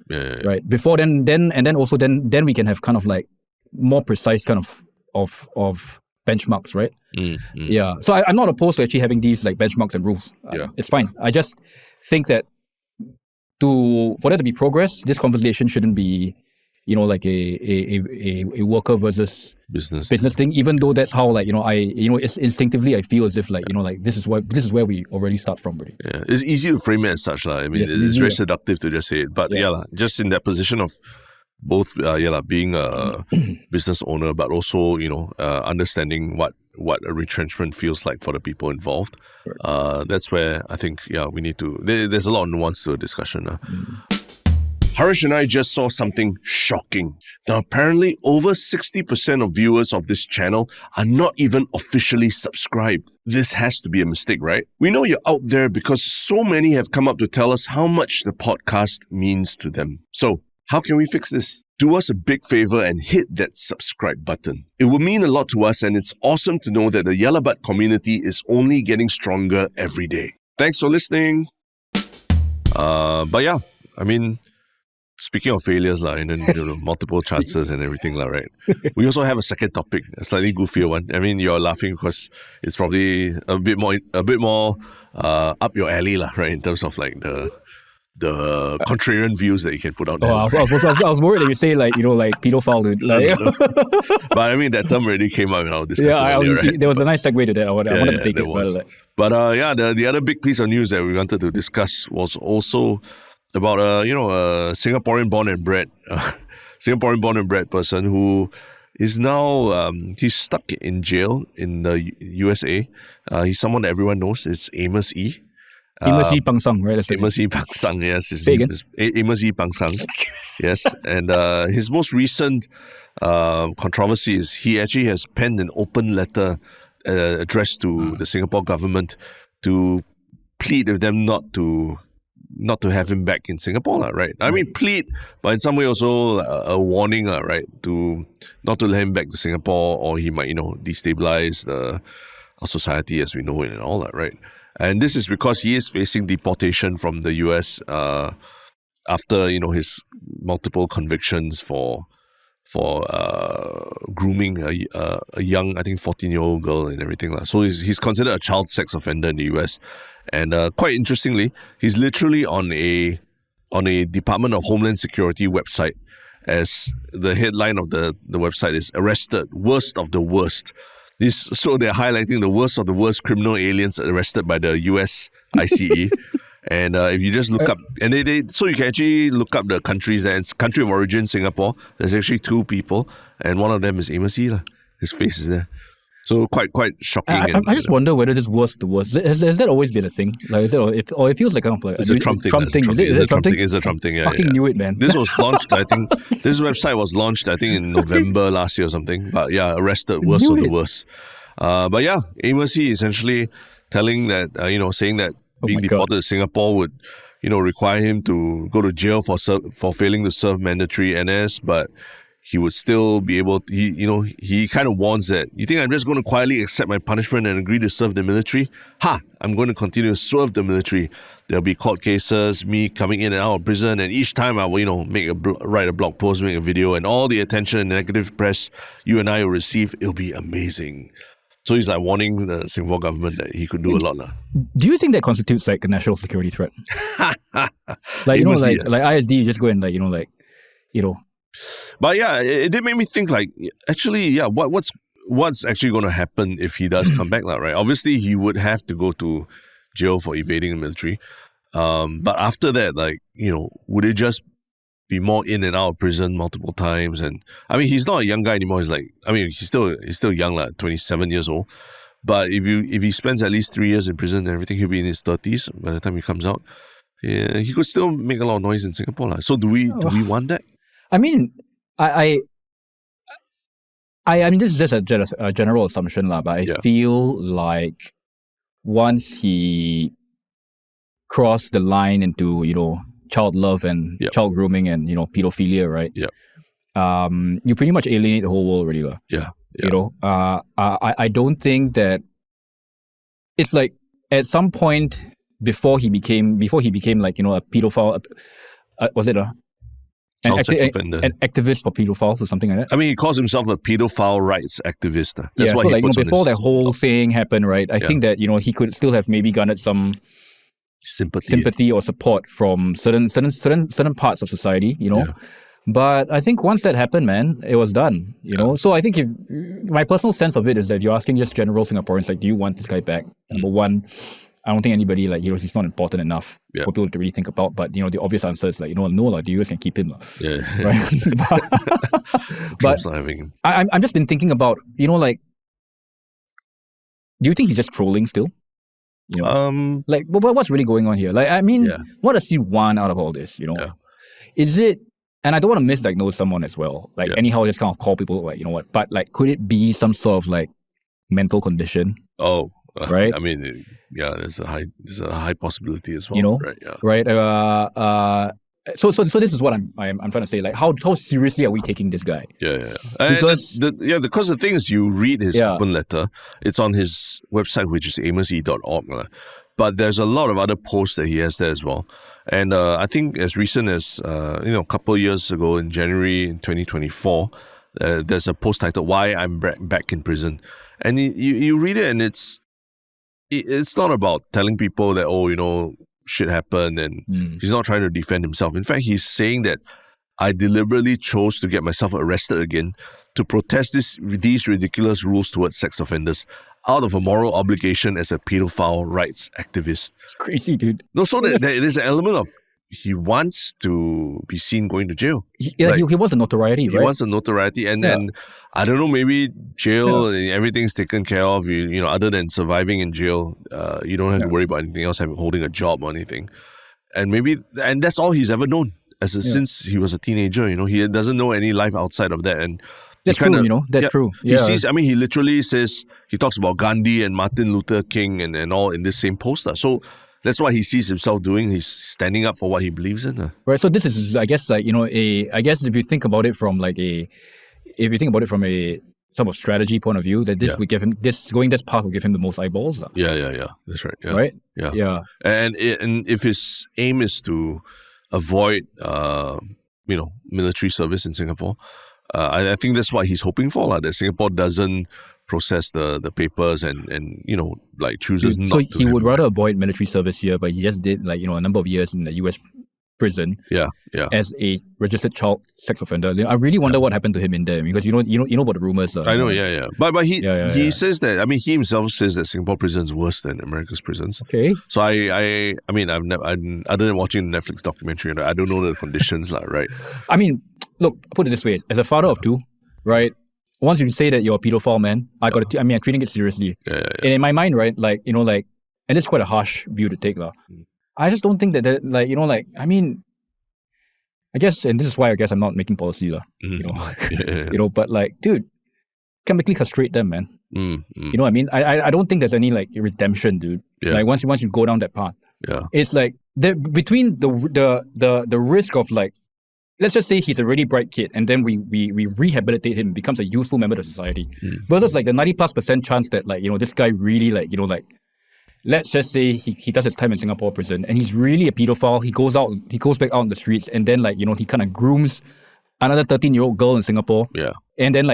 right? Before then we can have kind of like more precise kind of benchmarks, right? Yeah. So I'm not opposed to actually having these like benchmarks and rules. It's fine. I just think that for there to be progress, this conversation shouldn't be, like a worker versus business thing. Even though that's how like it's instinctively I feel as if like like this is where we already start from, really. Yeah, it's easy to frame it as such, it's very seductive to just say it, but just in that position of both being a business owner, but also understanding what a retrenchment feels like for the people involved. That's where I think we need to. There's a lot of nuance to a discussion. Harish and I just saw something shocking. Now, apparently, over 60% of viewers of this channel are not even officially subscribed. This has to be a mistake, right? We know you're out there because so many have come up to tell us how much the podcast means to them. So, how can we fix this? Do us a big favor and hit that subscribe button. It will mean a lot to us, and it's awesome to know that the 𝘔𝘅 community is only getting stronger every day. Thanks for listening. Speaking of failures, and then multiple chances and everything, right? We also have a second topic, a slightly goofier one. You're laughing because it's probably a bit more up your alley, right? In terms of like the contrarian views that you can put out there. I was worried that you say like pedophile, dude. But that term already came out in our discussion earlier, right? There was a nice segue to that. I wanted to take it. But the other big piece of news that we wanted to discuss was also about a Singaporean-born and bred person who is now he's stuck in jail in the USA. He's someone that everyone knows. It's Amos Yee. Amos Yee 𝘂𝘳, right? That's Amos Yee 𝘂𝘳, yes. His Say name again? is Amos Yee 𝘂𝘳. Yes. And his most recent controversy is he actually has penned an open letter addressed to the Singapore government to plead with them not to have him back in Singapore, right? I mean, plead, but in some way also a warning, right? To not to let him back to Singapore, or he might, destabilize our society as we know it and all that, right? And this is because he is facing deportation from the US after, his multiple convictions for grooming a young, I think 14-year-old girl and everything. So he's considered a child sex offender in the US. And quite interestingly, he's literally on a Department of Homeland Security website, as the headline of the website is "Arrested, Worst of the Worst." So they're highlighting the worst of the worst criminal aliens arrested by the US ICE. And if you just look up, and so you can actually look up the countries there. It's country of origin, Singapore. There's actually 2 people, and one of them is Amos Yee. His face is there. So quite shocking. I just wonder whether this was the worst. Has that always been a thing? Like, is it, or it feels like kind of like it's a Trump thing. Is it a Trump thing? It's a Trump thing. Yeah, Fucking knew it, man. This was launched. I think this website was launched. I think in November last year or something. But yeah, arrested, worst of the worst. But yeah, Amos Yee essentially telling that saying that being deported to Singapore would require him to go to jail for failing to serve mandatory NS, but he would still be able to, he kind of warns that, you think I'm just going to quietly accept my punishment and agree to serve the military? I'm going to continue to serve the military. There'll be court cases, me coming in and out of prison, and each time I will, write a blog post, make a video, and all the attention and negative press you and I will receive, it'll be amazing. So he's like warning the Singapore government that he could do a lot. Do you think that constitutes like a national security threat? Like, like ISD, you just go and But yeah, it did make me think actually, what's actually going to happen if he does come back, right? Obviously, he would have to go to jail for evading the military. But after that, would it just be more in and out of prison multiple times? And I mean, he's not a young guy anymore. He's still young, 27 years old. But if he spends at least 3 years in prison and everything, he'll be in his 30s by the time he comes out. Yeah, he could still make a lot of noise in Singapore. So do we want that? I mean, I mean, this is just a general assumption, but I feel like once he crossed the line into, child love and child grooming and, pedophilia, right? Yeah. You pretty much alienate the whole world already. Yeah. I don't think that it's like at some point before he became like, a pedophile, was it an activist for pedophiles or something like that? I mean, he calls himself a pedophile rights activist. That's what he puts before that whole thing happened, right? I think that, he could still have maybe garnered some sympathy or support from certain parts of society, But I think once that happened, man, it was done, So I think my personal sense of it is that if you're asking just general Singaporeans, do you want this guy back? Number one, I don't think anybody, he's not important enough for people to really think about. But, the obvious answer is no, the US can keep him. Yeah. Right? But not having him. I'm just been thinking about, do you think he's just trolling still? What's really going on here? What does he want out of all this, Is it, and I don't want to misdiagnose someone as well, anyhow just kind of call people, but could it be some sort of mental condition? Oh. Right? I mean, there's a high possibility as well. Right? Yeah. Right. So this is what I'm trying to say. How seriously are we taking this guy? Yeah. Because the thing is, you read his open letter. It's on his website, which is amos.org. But there's a lot of other posts that he has there as well. And I think as recent as a couple of years ago in January 2024, there's a post titled "Why I'm Back in Prison," and you read it, and it's not about telling people that, shit happened, and he's not trying to defend himself. In fact, he's saying that I deliberately chose to get myself arrested again to protest these ridiculous rules towards sex offenders. out of a moral obligation as a pedophile rights activist. It's crazy, dude. No, so that there is an element of he wants to be seen going to jail. He wants a notoriety, right? He wants a notoriety, and I don't know, maybe jail, everything's taken care of. You know, other than surviving in jail, you don't have to worry about anything else, holding a job or anything. And that's all he's ever known since he was a teenager. You know, he doesn't know any life outside of that, and that's true. You know, that's true. He sees. I mean, he literally says he talks about Gandhi and Martin Luther King and all in this same poster. So. That's what he sees himself doing. He's standing up for what he believes in. Right. So this is, I guess, like, you know, I guess if you think about it from a sort of strategy point of view, that this would give him this path will give him the most eyeballs. Yeah. That's right. Yeah. Right. Yeah. And if his aim is to avoid, military service in Singapore, I think that's what he's hoping for. That Singapore doesn't process the papers and chooses not to. So he would rather avoid military service here, but he just did a number of years in the US prison as a registered child sex offender. I really wonder what happened to him in there, because you know about the rumors. I know, But he says that, I mean, he himself says that Singapore prison is worse than America's prisons. Okay. So I mean, I've never, other than watching the Netflix documentary, I don't know the conditions, right? I mean, look, put it this way: as a father of two, right? Once you say that you're a pedophile, man, I'm treating it seriously. And in my mind, right, and it's quite a harsh view to take, I just don't think that, I mean, I guess, and this is why I guess I'm not making policy, but dude, chemically castrate them, man. You know what I mean? I don't think there's any redemption, dude. Once you go down that path, it's between the risk of let's just say he's a really bright kid, and then we rehabilitate him, becomes a useful member of society. Versus the 90+% chance that this guy really let's just say he does his time in Singapore prison and he's really a pedophile. He goes back out in the streets, and then he kind of grooms another 13-year-old girl in Singapore. And then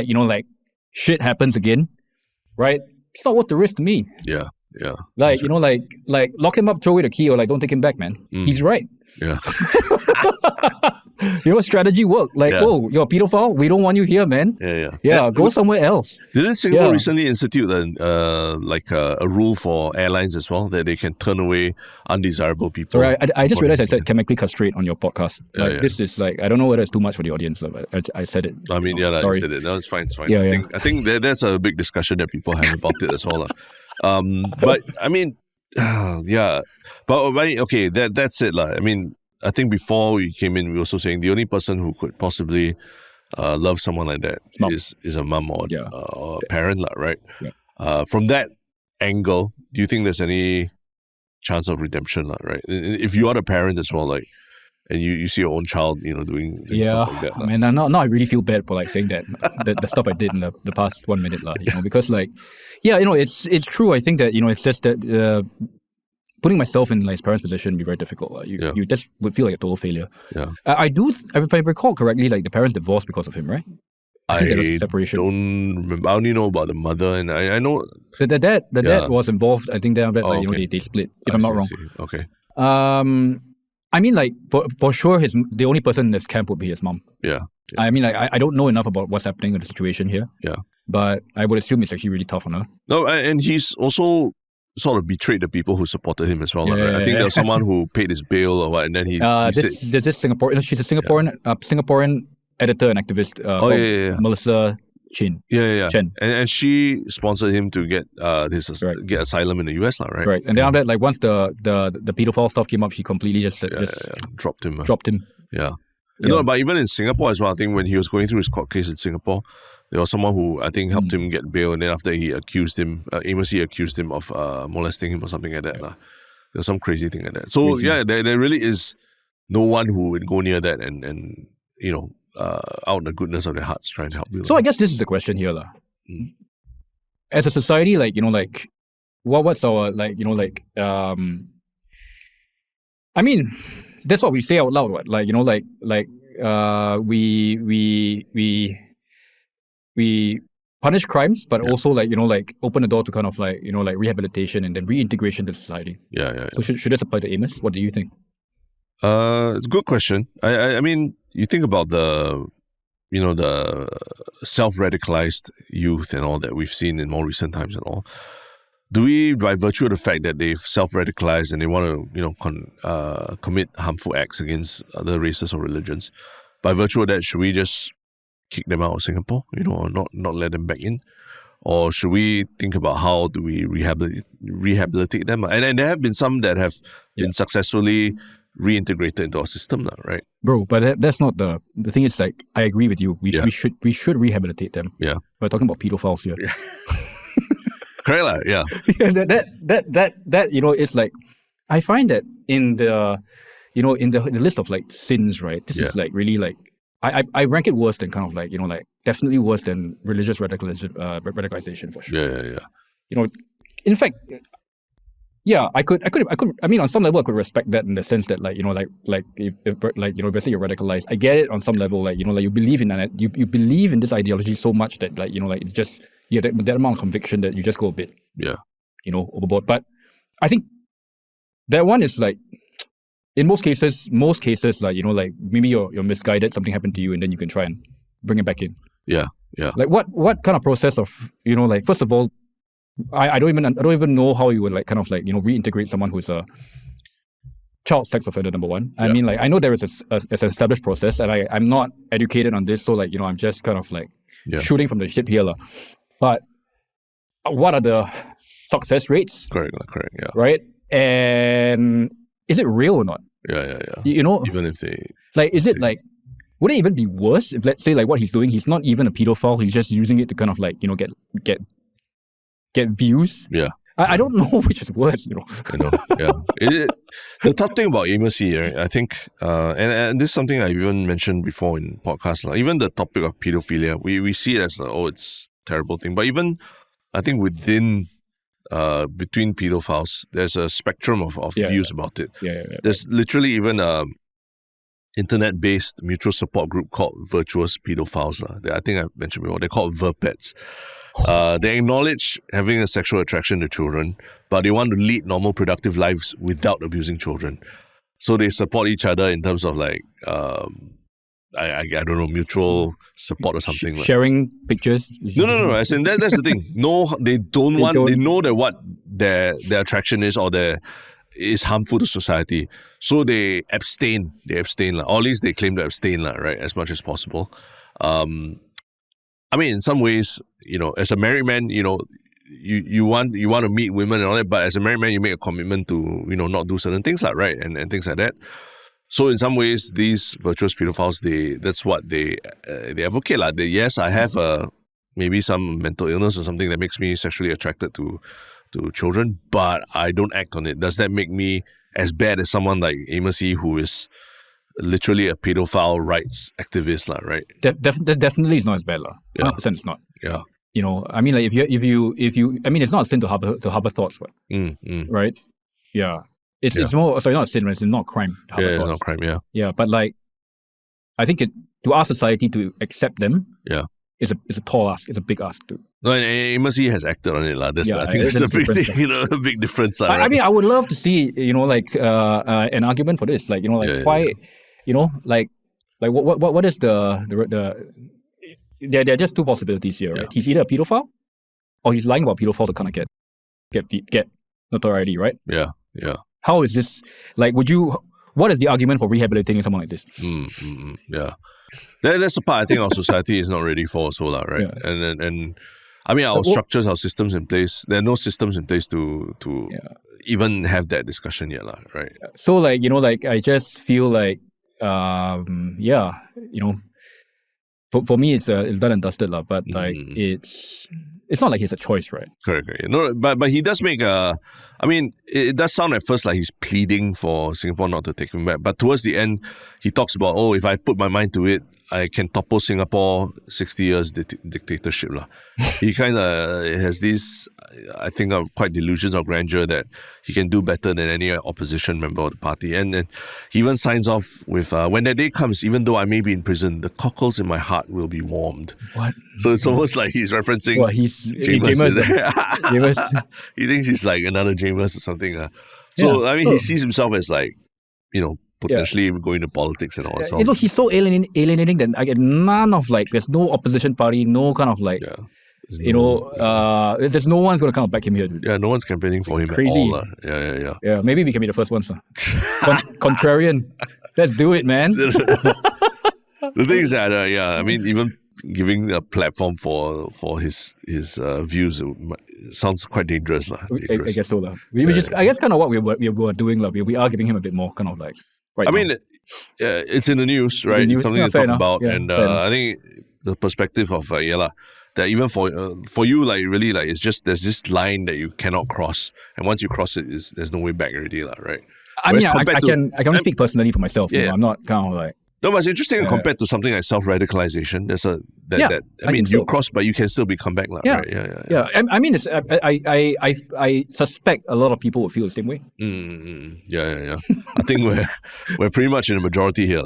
shit happens again, right? It's not worth the risk to me. Lock him up, throw away the key, or don't take him back, man. He's right. Strategy work. Oh, you're a pedophile? We don't want you here, man. Go somewhere else. Didn't Singapore recently institute a rule for airlines as well, that they can turn away undesirable people? Sorry, I just realized I said chemically castrate on your podcast. This is I don't know whether it's too much for the audience, but I said it. I mean, sorry. I said it. No, it's fine. I think that's a big discussion that people have about it as well. But I mean, okay, that's it. I mean, I think before we came in, we were also saying the only person who could possibly love someone like that is a mum or a parent, right? From that angle, do you think there's any chance of redemption, right? If you are the parent as well, and you see your own child, doing stuff like that. Man, now I really feel bad for saying that the stuff I did in the past 1 minute, because it's true. I think that it's just that. Putting myself in his parents' position would be very difficult. You just would feel like a total failure. I do, if I recall correctly, the parents divorced because of him, right? I think there was a separation. Don't remember. I only know about the mother, and I know the dad was involved. I think they split. If I'm not wrong. Okay. I mean, for sure, the only person in this camp would be his mom. I mean, I don't know enough about what's happening in the situation here. But I would assume it's actually really tough on her. No, and he's also sort of betrayed the people who supported him as well. Right? I think there was someone who paid his bail or what, and then there's this Singaporean. She's a Singaporean editor and activist. Melissa Chen. Chen. And she sponsored him to get get asylum in the US, right? Right. And then after that, once the pedophile stuff came up, she completely just dropped him. Dropped him. But even in Singapore as well, I think when he was going through his court case in Singapore, there was someone who I think helped him get bail, and then after he accused him, Amos Yee accused him of molesting him or something like that. There was some crazy thing like that. So there really is no one who would go near that and out in the goodness of their hearts trying to help you. So I guess this is the question here, as a society, what's our I mean, that's what we say out loud. What we punish crimes, but also open the door to kind of rehabilitation and then reintegration to society. So should this apply to Amos? What do you think? It's a good question. I mean, you think about the the self-radicalized youth and all that we've seen in more recent times and all, do we, by virtue of the fact that they've self-radicalized and they want to, commit harmful acts against other races or religions, by virtue of that, should we just kick them out of Singapore, or not let them back in? Or should we think about how do we rehabilitate them? And there have been some that have been successfully reintegrated into our system, right? Bro, but that's not the thing. Is like, I agree with you. We should rehabilitate them. Yeah, we're talking about pedophiles here. Yeah. Correct, yeah. That it's like, I find that in the in the list of like sins, right? This is like really like, I rank it worse than kind of like definitely worse than religious radicalization for sure. Yeah. In fact, yeah, I could. I mean, on some level, I could respect that in the sense that if let's say you're radicalized, I get it on some level. You believe in that, you believe in this ideology so much that it's just you have that amount of conviction that you just go a bit overboard. But I think that one is like, in most cases, maybe you're misguided, something happened to you, and then you can try and bring it back in. Yeah. Like what kind of process of first of all, I don't even know how you would reintegrate someone who's a child sex offender, number one. I mean, I know there is an established process, and I'm not educated on this, so I'm just kind of shooting from the hip here, But what are the success rates? Correct, yeah. Right? And is it real or not? Yeah. Even if they is it would it even be worse if, let's say, what he's doing, he's not even a pedophile, he's just using it to kind of get views? Yeah. I don't know which is worse, I know, yeah. The tough thing about Amos Yee, right, I think, and this is something I've even mentioned before in podcasts, even the topic of pedophilia, we see it as, it's a terrible thing. But even, I think between pedophiles, there's a spectrum of views about it. There's literally even a internet-based mutual support group called Virtuous Pedophiles. I think I've mentioned before. They're called 𝘂𝑝𝑒𝑑s. They acknowledge having a sexual attraction to children, but they want to lead normal, productive lives without abusing children. So they support each other in terms of I don't know, mutual support or something. Sharing pictures? No. As in, that's the thing. No, they don't want. They know that what their attraction is, or is harmful to society. So they abstain. Or at least they claim to abstain, right, as much as possible. I mean, in some ways, as a married man, you want to meet women and all that, but as a married man, you make a commitment to, not do certain things, right, and things like that. So in some ways, these virtuous pedophiles, that's what they advocate. Yes, I have maybe some mental illness or something that makes me sexually attracted to children, but I don't act on it. Does that make me as bad as someone like Amos Yee, who is literally a pedophile rights activist, right? That definitely is not as bad, 100% it's not. Yeah. I mean, if you, I mean, it's not a sin to harbor thoughts, right? Yeah. It's more, sorry, not a sin, it's not a crime to harbor thoughts. It's not a crime, yeah. Yeah, but I think to our society to accept them, it's a tall ask, it's a big ask too. No, and Amos Yee has acted on it, I think it's a big thing, a big difference. Right? I mean, I would love to see, an argument for this, why, what is the there are just two possibilities here, right? He's either a pedophile, or he's lying about pedophile to kind of get notoriety, right? Yeah. How is this, what is the argument for rehabilitating someone like this? Yeah. That's the part I think our society is not ready for also, right? Yeah. And I mean, our structures, our systems in place, there are no systems in place to even have that discussion yet, right? So I just feel for me it's done and dusted, but it's not like he's a choice, right? Correct. No, but he does make I mean, it does sound at first like he's pleading for Singapore not to take him back. But towards the end, he talks about, if I put my mind to it, I can topple Singapore 60 years dictatorship. He kind of has these, I think, quite delusions of grandeur that he can do better than any opposition member of the party. And then he even signs off with, when that day comes, even though I may be in prison, the cockles in my heart will be warmed. What? So it's almost like he's referencing James. He thinks he's like another James or something. So, I mean, he sees himself as potentially even going to politics and all as well. You know, he's so alienating that I get none of like, there's no opposition party, no kind of like, there's no one's going to kind of back him here, dude. Yeah, no one's campaigning for him Crazy. at all. Yeah. Yeah, maybe we can be the first ones. Contrarian. Let's do it, man. The thing is that, I mean, even giving a platform for his views sounds quite dangerous. I guess so. I guess kind of what we were doing. We are giving him a bit more kind of like, right. I mean, it's in the news, right? It's something to talk about. Yeah, and I think the perspective of, that even for you, like really, like it's just there's this line that you cannot cross, and once you cross it, there's no way back already, right? I mean, I can only speak personally for myself. You know, I'm not kind of like. No, but it's interesting compared to something like self-radicalization. There's I mean, you cross, but you can still be come back, right? Yeah. I mean, I suspect a lot of people would feel the same way. Yeah. I think we're pretty much in the majority here,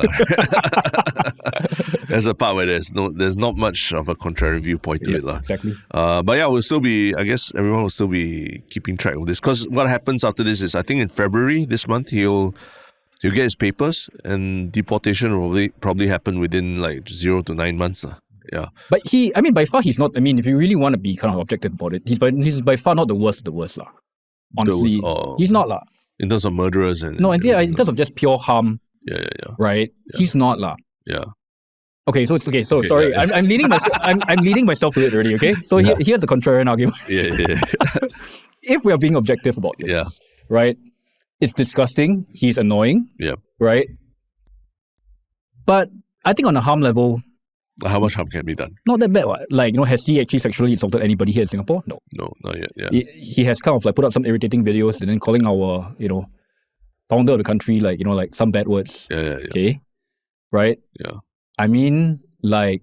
There's a part where there's not much of a contrary viewpoint to it, Exactly. But yeah, I guess everyone will still be keeping track of this, because what happens after this is, I think in February this month he'll get his papers, and deportation will probably happen within like 0 to 9 months. Yeah. But by far he's not, if you really want to be kind of objective about it, he's by far not the worst of the worst. Honestly, he's not. In terms of murderers and... No, in terms of just pure harm. Yeah. Right? Yeah. He's not. Yeah. Okay, so it's okay. So sorry, yeah. I'm leading myself. I'm leading myself to it already. Okay, so here's the contrarian argument. Yeah. If we are being objective about this, right? It's disgusting. He's annoying. Yeah. Right. But I think on a harm level, how much harm can be done? Not that bad. Like, has he actually sexually insulted anybody here in Singapore? No. No, not yet. Yeah. He has kind of like put up some irritating videos and then calling our founder of the country like some bad words. Yeah. Okay. Right. Yeah. I mean, like,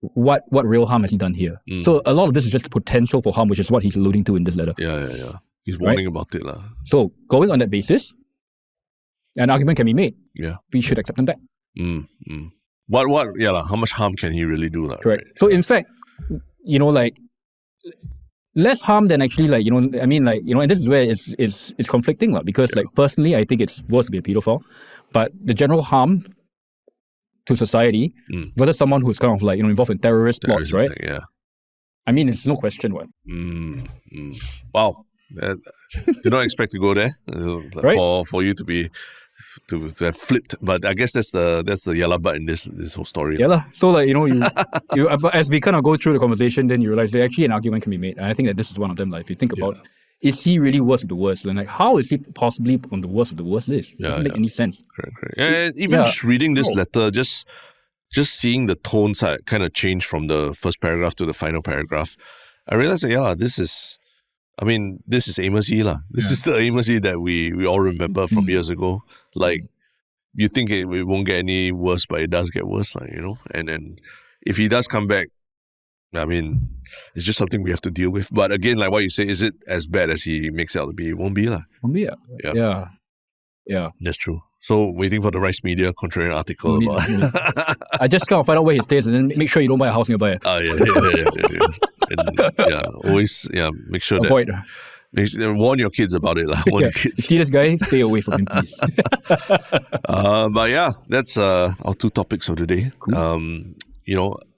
what real harm has he done here? So a lot of this is just the potential for harm, which is what he's alluding to in this letter. Yeah. He's warning about it. So going on that basis, an argument can be made. Yeah. We should accept him back. What? Yeah, how much harm can he really do? Correct. Right? So in fact, like, less harm than actually and this is where it's conflicting, because like personally, I think it's worse to be a pedophile, but the general harm to society versus someone who's kind of like involved in terrorist plots, right? Yeah. I mean, it's no question what. Wow. Did not expect to go there right? for you to have flipped, but I guess that's the 𝘎𝘂𝑏𝑢𝑡 in this whole story. Yeah, so like you as we kind of go through the conversation, then you realize that actually an argument can be made, and I think that this is one of them. Like, if you think about, is he really worst of the worst? And like, how is he possibly on the worst of the worst list? It doesn't make any sense. Correct. And even reading this letter, just seeing the tones kind of change from the first paragraph to the final paragraph, I realized that this is Amos Yee . This is the Amos Yee that we all remember from years ago. Like, you think it won't get any worse, but it does get worse, And then if he does come back, I mean, it's just something we have to deal with. But again, like what you say, is it as bad as he makes it out to be? It won't be. Won't be. Yeah. That's true. So waiting for the Rice Media contrarian article about it. I just kind of find out where he stays and then make sure you don't buy a house nearby. Yeah. Always, make sure avoid. Warn your kids about it. Warn your kids. See this guy? Stay away from him, please. But yeah, that's our two topics of the day. Cool.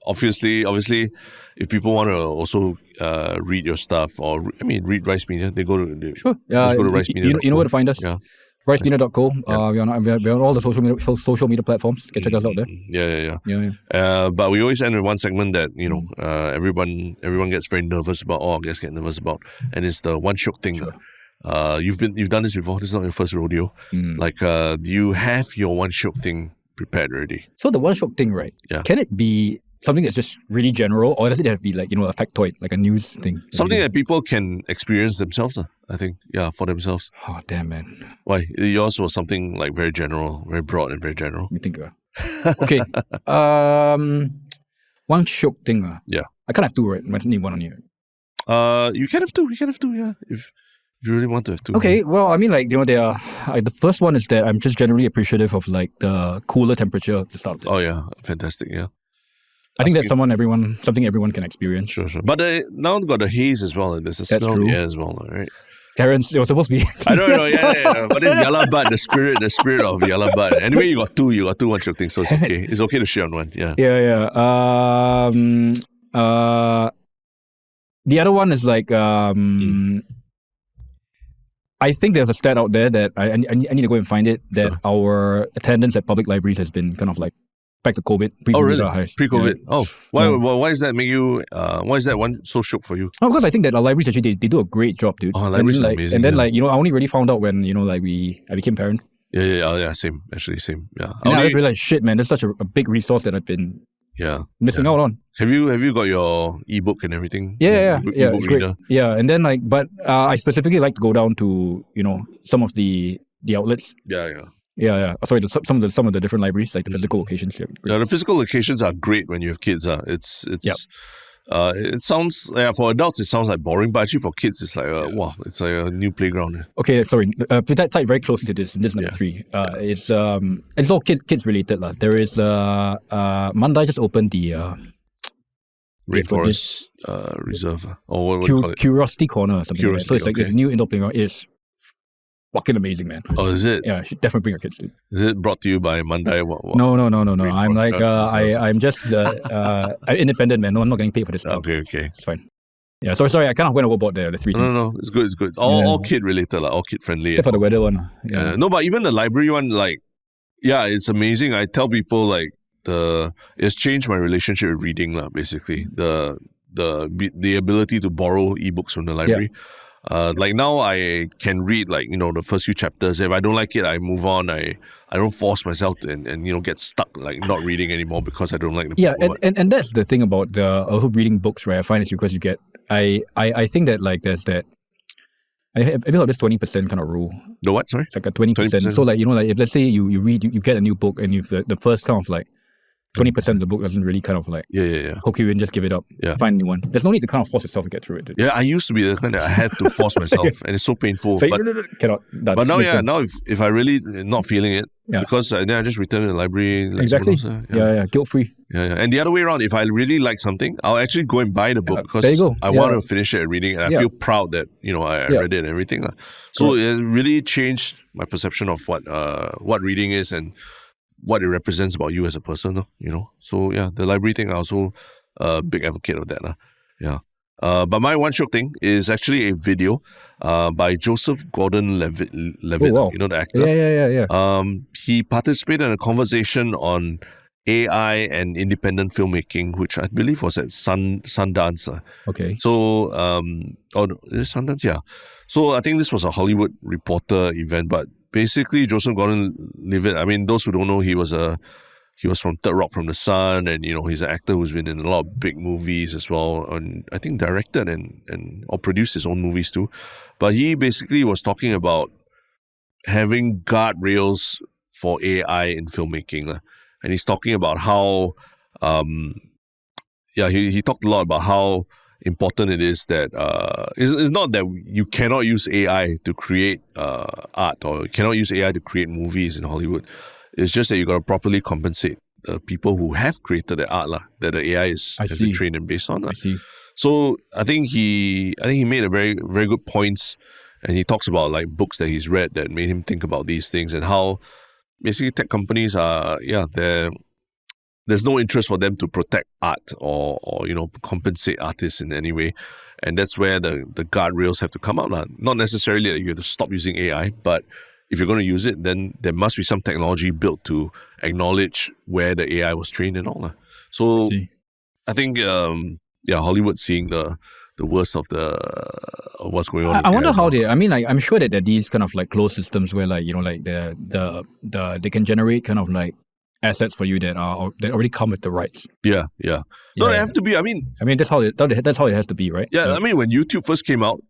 Obviously, if people want to also read your stuff or read Rice Media, they go to sure. Just go to Rice Media. You know where to find us. Yeah. 𝘕media.co. We're on all the social media platforms. Check us out there. Yeah. But we always end with one segment that everyone gets very nervous about. All guests get nervous about, and it's the 𝘔𝘕 thing. Sure. You've done this before. This is not your first rodeo. Like, do you have your 𝘔𝘕 thing prepared already? So the 𝘔𝘕 thing, right? Yeah. Can it be something that's just really general, or does it have to be like, a factoid, like a news thing? Something that people can experience themselves, I think. Yeah, for themselves. Oh, damn, man. Why? Yours was something like very general, very broad and very general. Let me think. Okay. 𝘔𝘕 thing. Yeah. I can't have two, right? I need one on here. You can have two, yeah. If you really want to have two. Okay, well, I mean, like, they are, the first one is that I'm just generally appreciative of like the cooler temperature at the start of this. Oh, yeah. Fantastic, yeah. I think that's something everyone can experience. Sure. But now got the haze as well. There's a snow in the air as well, right? Terrence, it was supposed to be. I don't know, yeah. But it's 𝘎𝘶𝘅, the spirit of 𝘎𝘓𝘅. Anyway, you got two Shiok Thing, so it's okay. It's okay to share on one, yeah. Yeah. The other one is like, I think there's a stat out there that I need to go and find it, that our attendance at public libraries has been kind of like back to COVID. Oh, really? Pre-COVID? Yeah. Oh, why is that make you, why is that one so shook for you? Oh, because I think that our libraries actually, they do a great job, dude. Oh, libraries are amazing. And then I only really found out when, I became parent. Yeah, same. Actually, same. Yeah. And I just realized, shit, man, that's such a big resource that I've been missing out on. Have you got your ebook and everything? Yeah, ebook it's reader? Great. Yeah, and then but I specifically like to go down to some of the outlets. Yeah. Sorry, some of the different libraries, like the physical locations. Yeah, the physical locations are great when you have kids. It sounds, for adults it sounds like boring, but actually for kids it's like wow, it's like a new playground. Okay, sorry. To tie very closely to this number 3. It's all kids related lah. There is Mandai just opened the Rainforest Reserve, or what do you call it? Curiosity Corner or something. So it's like this new indoor playground. It's fucking amazing, man. Oh, is it? Yeah, you should definitely bring your kids, dude. Is it brought to you by Mandai? No. I'm like, I'm just an independent, man. No, I'm not getting paid for this stuff. Okay. It's fine. Yeah, sorry, I kind of went overboard there, the 3 things. No, it's good. All kid related, all kid friendly. Except for the weather one. Yeah. No, but even the library one, it's amazing. I tell people, it's changed my relationship with reading, basically. The ability to borrow ebooks from the library. Now I can read the first few chapters. If I don't like it, I move on. I don't force myself to, and get stuck not reading anymore because I don't like the book. And that's the thing about also reading books, right? I find it's because you get I think that there's that I feel like this 20% kind of rule. The what? Sorry? It's like a 20%. So if let's say you read, you get a new book and you the first kind of 20% of the book doesn't really kind of hook you in, just give it up. Yeah. Find a new one. There's no need to kind of force yourself to get through it. Dude. Yeah, I used to be the kind that I had to force myself, and it's so painful. So cannot. But now if I really not feeling it, because then I just return to the library. Exactly. Guilt-free. Yeah. And the other way around, if I really like something, I'll actually go and buy the book because I want to finish it and reading it. And I feel proud that I read it and everything. So it really changed my perception of what reading is and what it represents about you as a person, So the library thing, I'm also a big advocate of that. But my one Shiok Thing is actually a video by Joseph Gordon-Levitt, the actor. Yeah. He participated in a conversation on AI and independent filmmaking, which I believe was at Sundance. Okay. So, is it Sundance? Yeah. So I think this was a Hollywood Reporter event, but basically, Joseph Gordon-Levitt, those who don't know, he was from Third Rock from the Sun, and he's an actor who's been in a lot of big movies as well, and I think directed or produced his own movies too. But he basically was talking about having guardrails for AI in filmmaking, and he's talking about how he talked a lot about how important it is that it's not that you cannot use AI to create art, or you cannot use AI to create movies in Hollywood. It's just that you got to properly compensate the people who have created the art that the AI has been trained and based on. I see. So I think he made a very, very good points, and he talks about books that he's read that made him think about these things, and how basically tech companies are there's no interest for them to protect art or compensate artists in any way. And that's where the guardrails have to come out. Not necessarily that you have to stop using AI, but if you're going to use it, then there must be some technology built to acknowledge where the AI was trained and all. So I think Hollywood's seeing the worst of what's going on. I wonder how I'm sure that there are these kind of closed systems where they can generate kind of assets for you that already come with the rights. Yeah. No, they have to be. That's how it has to be, right? Yeah. When YouTube first came out,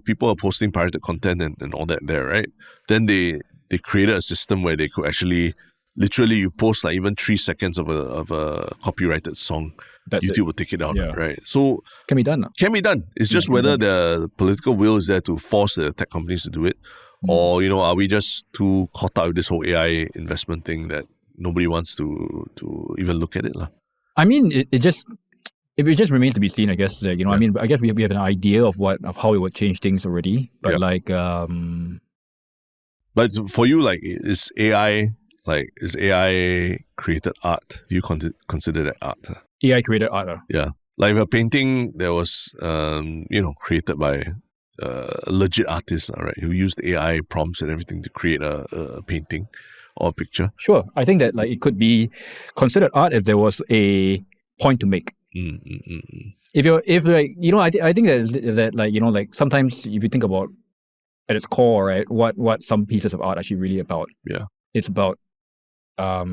people are posting pirated content and all that there, right? Then they created a system where they could actually, literally, you post even 3 seconds of a copyrighted song, YouTube will take it out, right? So can be done. Can be done. It's just whether the political will is there to force the tech companies to do it, or are we just too caught up with this whole AI investment thing that nobody wants to even look at it. It just, It just remains to be seen, I guess. Like, I mean, I guess we have an idea of how it would change things already. But but for you, like, is AI created art? Do you consider that art? AI created art? Yeah. Like a painting that was, created by a legit artist, right? Who used AI prompts and everything to create a painting or a picture. Sure. I think that it could be considered art if there was a point to make. I think that sometimes if you think about at its core, right, what some pieces of art actually really about. Yeah. It's about a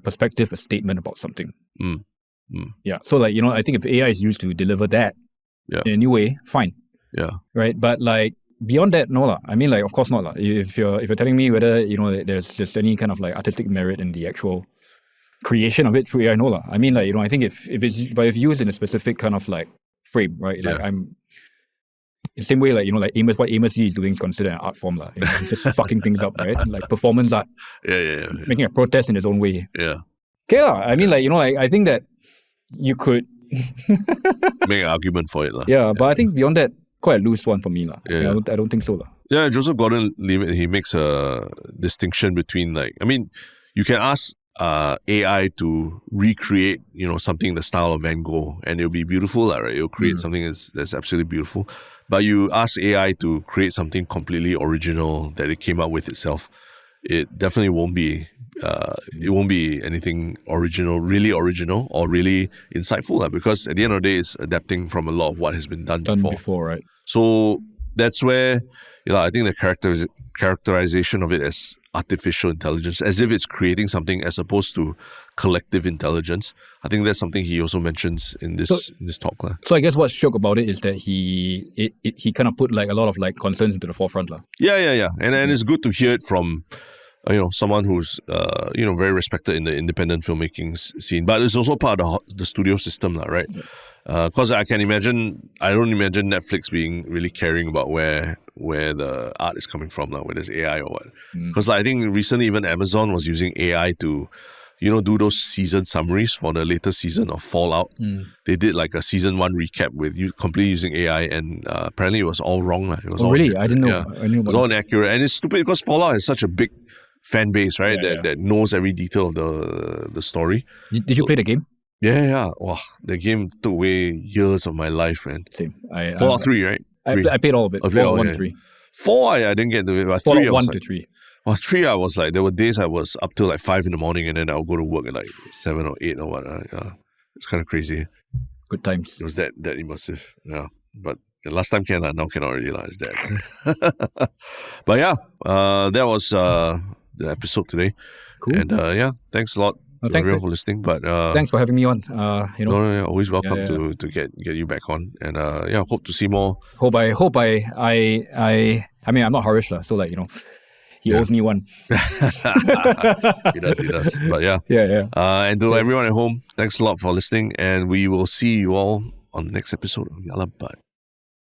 perspective, a statement about something. Yeah. So I think if AI is used to deliver that in a new way, fine. Yeah. Right. But beyond that, no lah. I mean, of course not lah. If you're telling me whether there's just any kind of artistic merit in the actual creation of it through AI, no lah. I mean, I think if it's used in a specific kind of frame, right? I'm the same way, what Amos Yee is doing is considered an art form lah. Just fucking things up, right? Performance art. Yeah. Making a protest in his own way. Yeah. Okay lah. I mean, I think that you could make an argument for it lah. Yeah, but I think beyond that, quite a loose one for me lah. Yeah. I don't think so lah. Yeah, Joseph Gordon-Levitt, he makes a distinction between you can ask AI to recreate, something in the style of Van Gogh, and it'll be beautiful, right? It'll create something that's absolutely beautiful. But you ask AI to create something completely original that it came up with itself, it definitely won't be. It won't be anything really original, or really insightful, because at the end of the day, it's adapting from a lot of what has been done before. Right? So that's where I think the characterization of it as artificial intelligence, as if it's creating something as opposed to collective intelligence. I think that's something he also mentions in this talk. So I guess what's shook about it is that he kind of put a lot of concerns into the forefront. Yeah. And it's good to hear it from someone who's very respected in the independent filmmaking scene, but it's also part of the studio system, right? Because I don't imagine Netflix being really caring about where the art is coming from, whether it's AI or what. Because I think recently even Amazon was using AI to do those season summaries for the latest season of Fallout. They did a season 1 recap with completely using AI, and apparently it was all wrong. It was all really? I didn't know. Yeah, it was all inaccurate, and it's stupid because Fallout is such a big fan base, right? That knows every detail of the story. Did you play the game? Yeah. Wow, the game took away years of my life, man. Same. Fallout 3, right? I played all of it. Fallout 1 to 3. 4, I didn't get to it. But Fallout 3, 1 to 3. Well, 3, I was there were days I was up till 5 in the morning, and then I'll go to work at 7 or 8 or what. It's kind of crazy. Good times. It was that immersive. Yeah. But last time now cannot really it's that. But yeah, that was the episode today. Cool. And thanks a lot to everyone for listening. But thanks for having me on. No, always welcome to get you back on. And hope to see more. I mean, I'm not Harish, so he owes me one. He does. But yeah. And to everyone at home, thanks a lot for listening, and we will see you all on the next episode of Yalla Bud.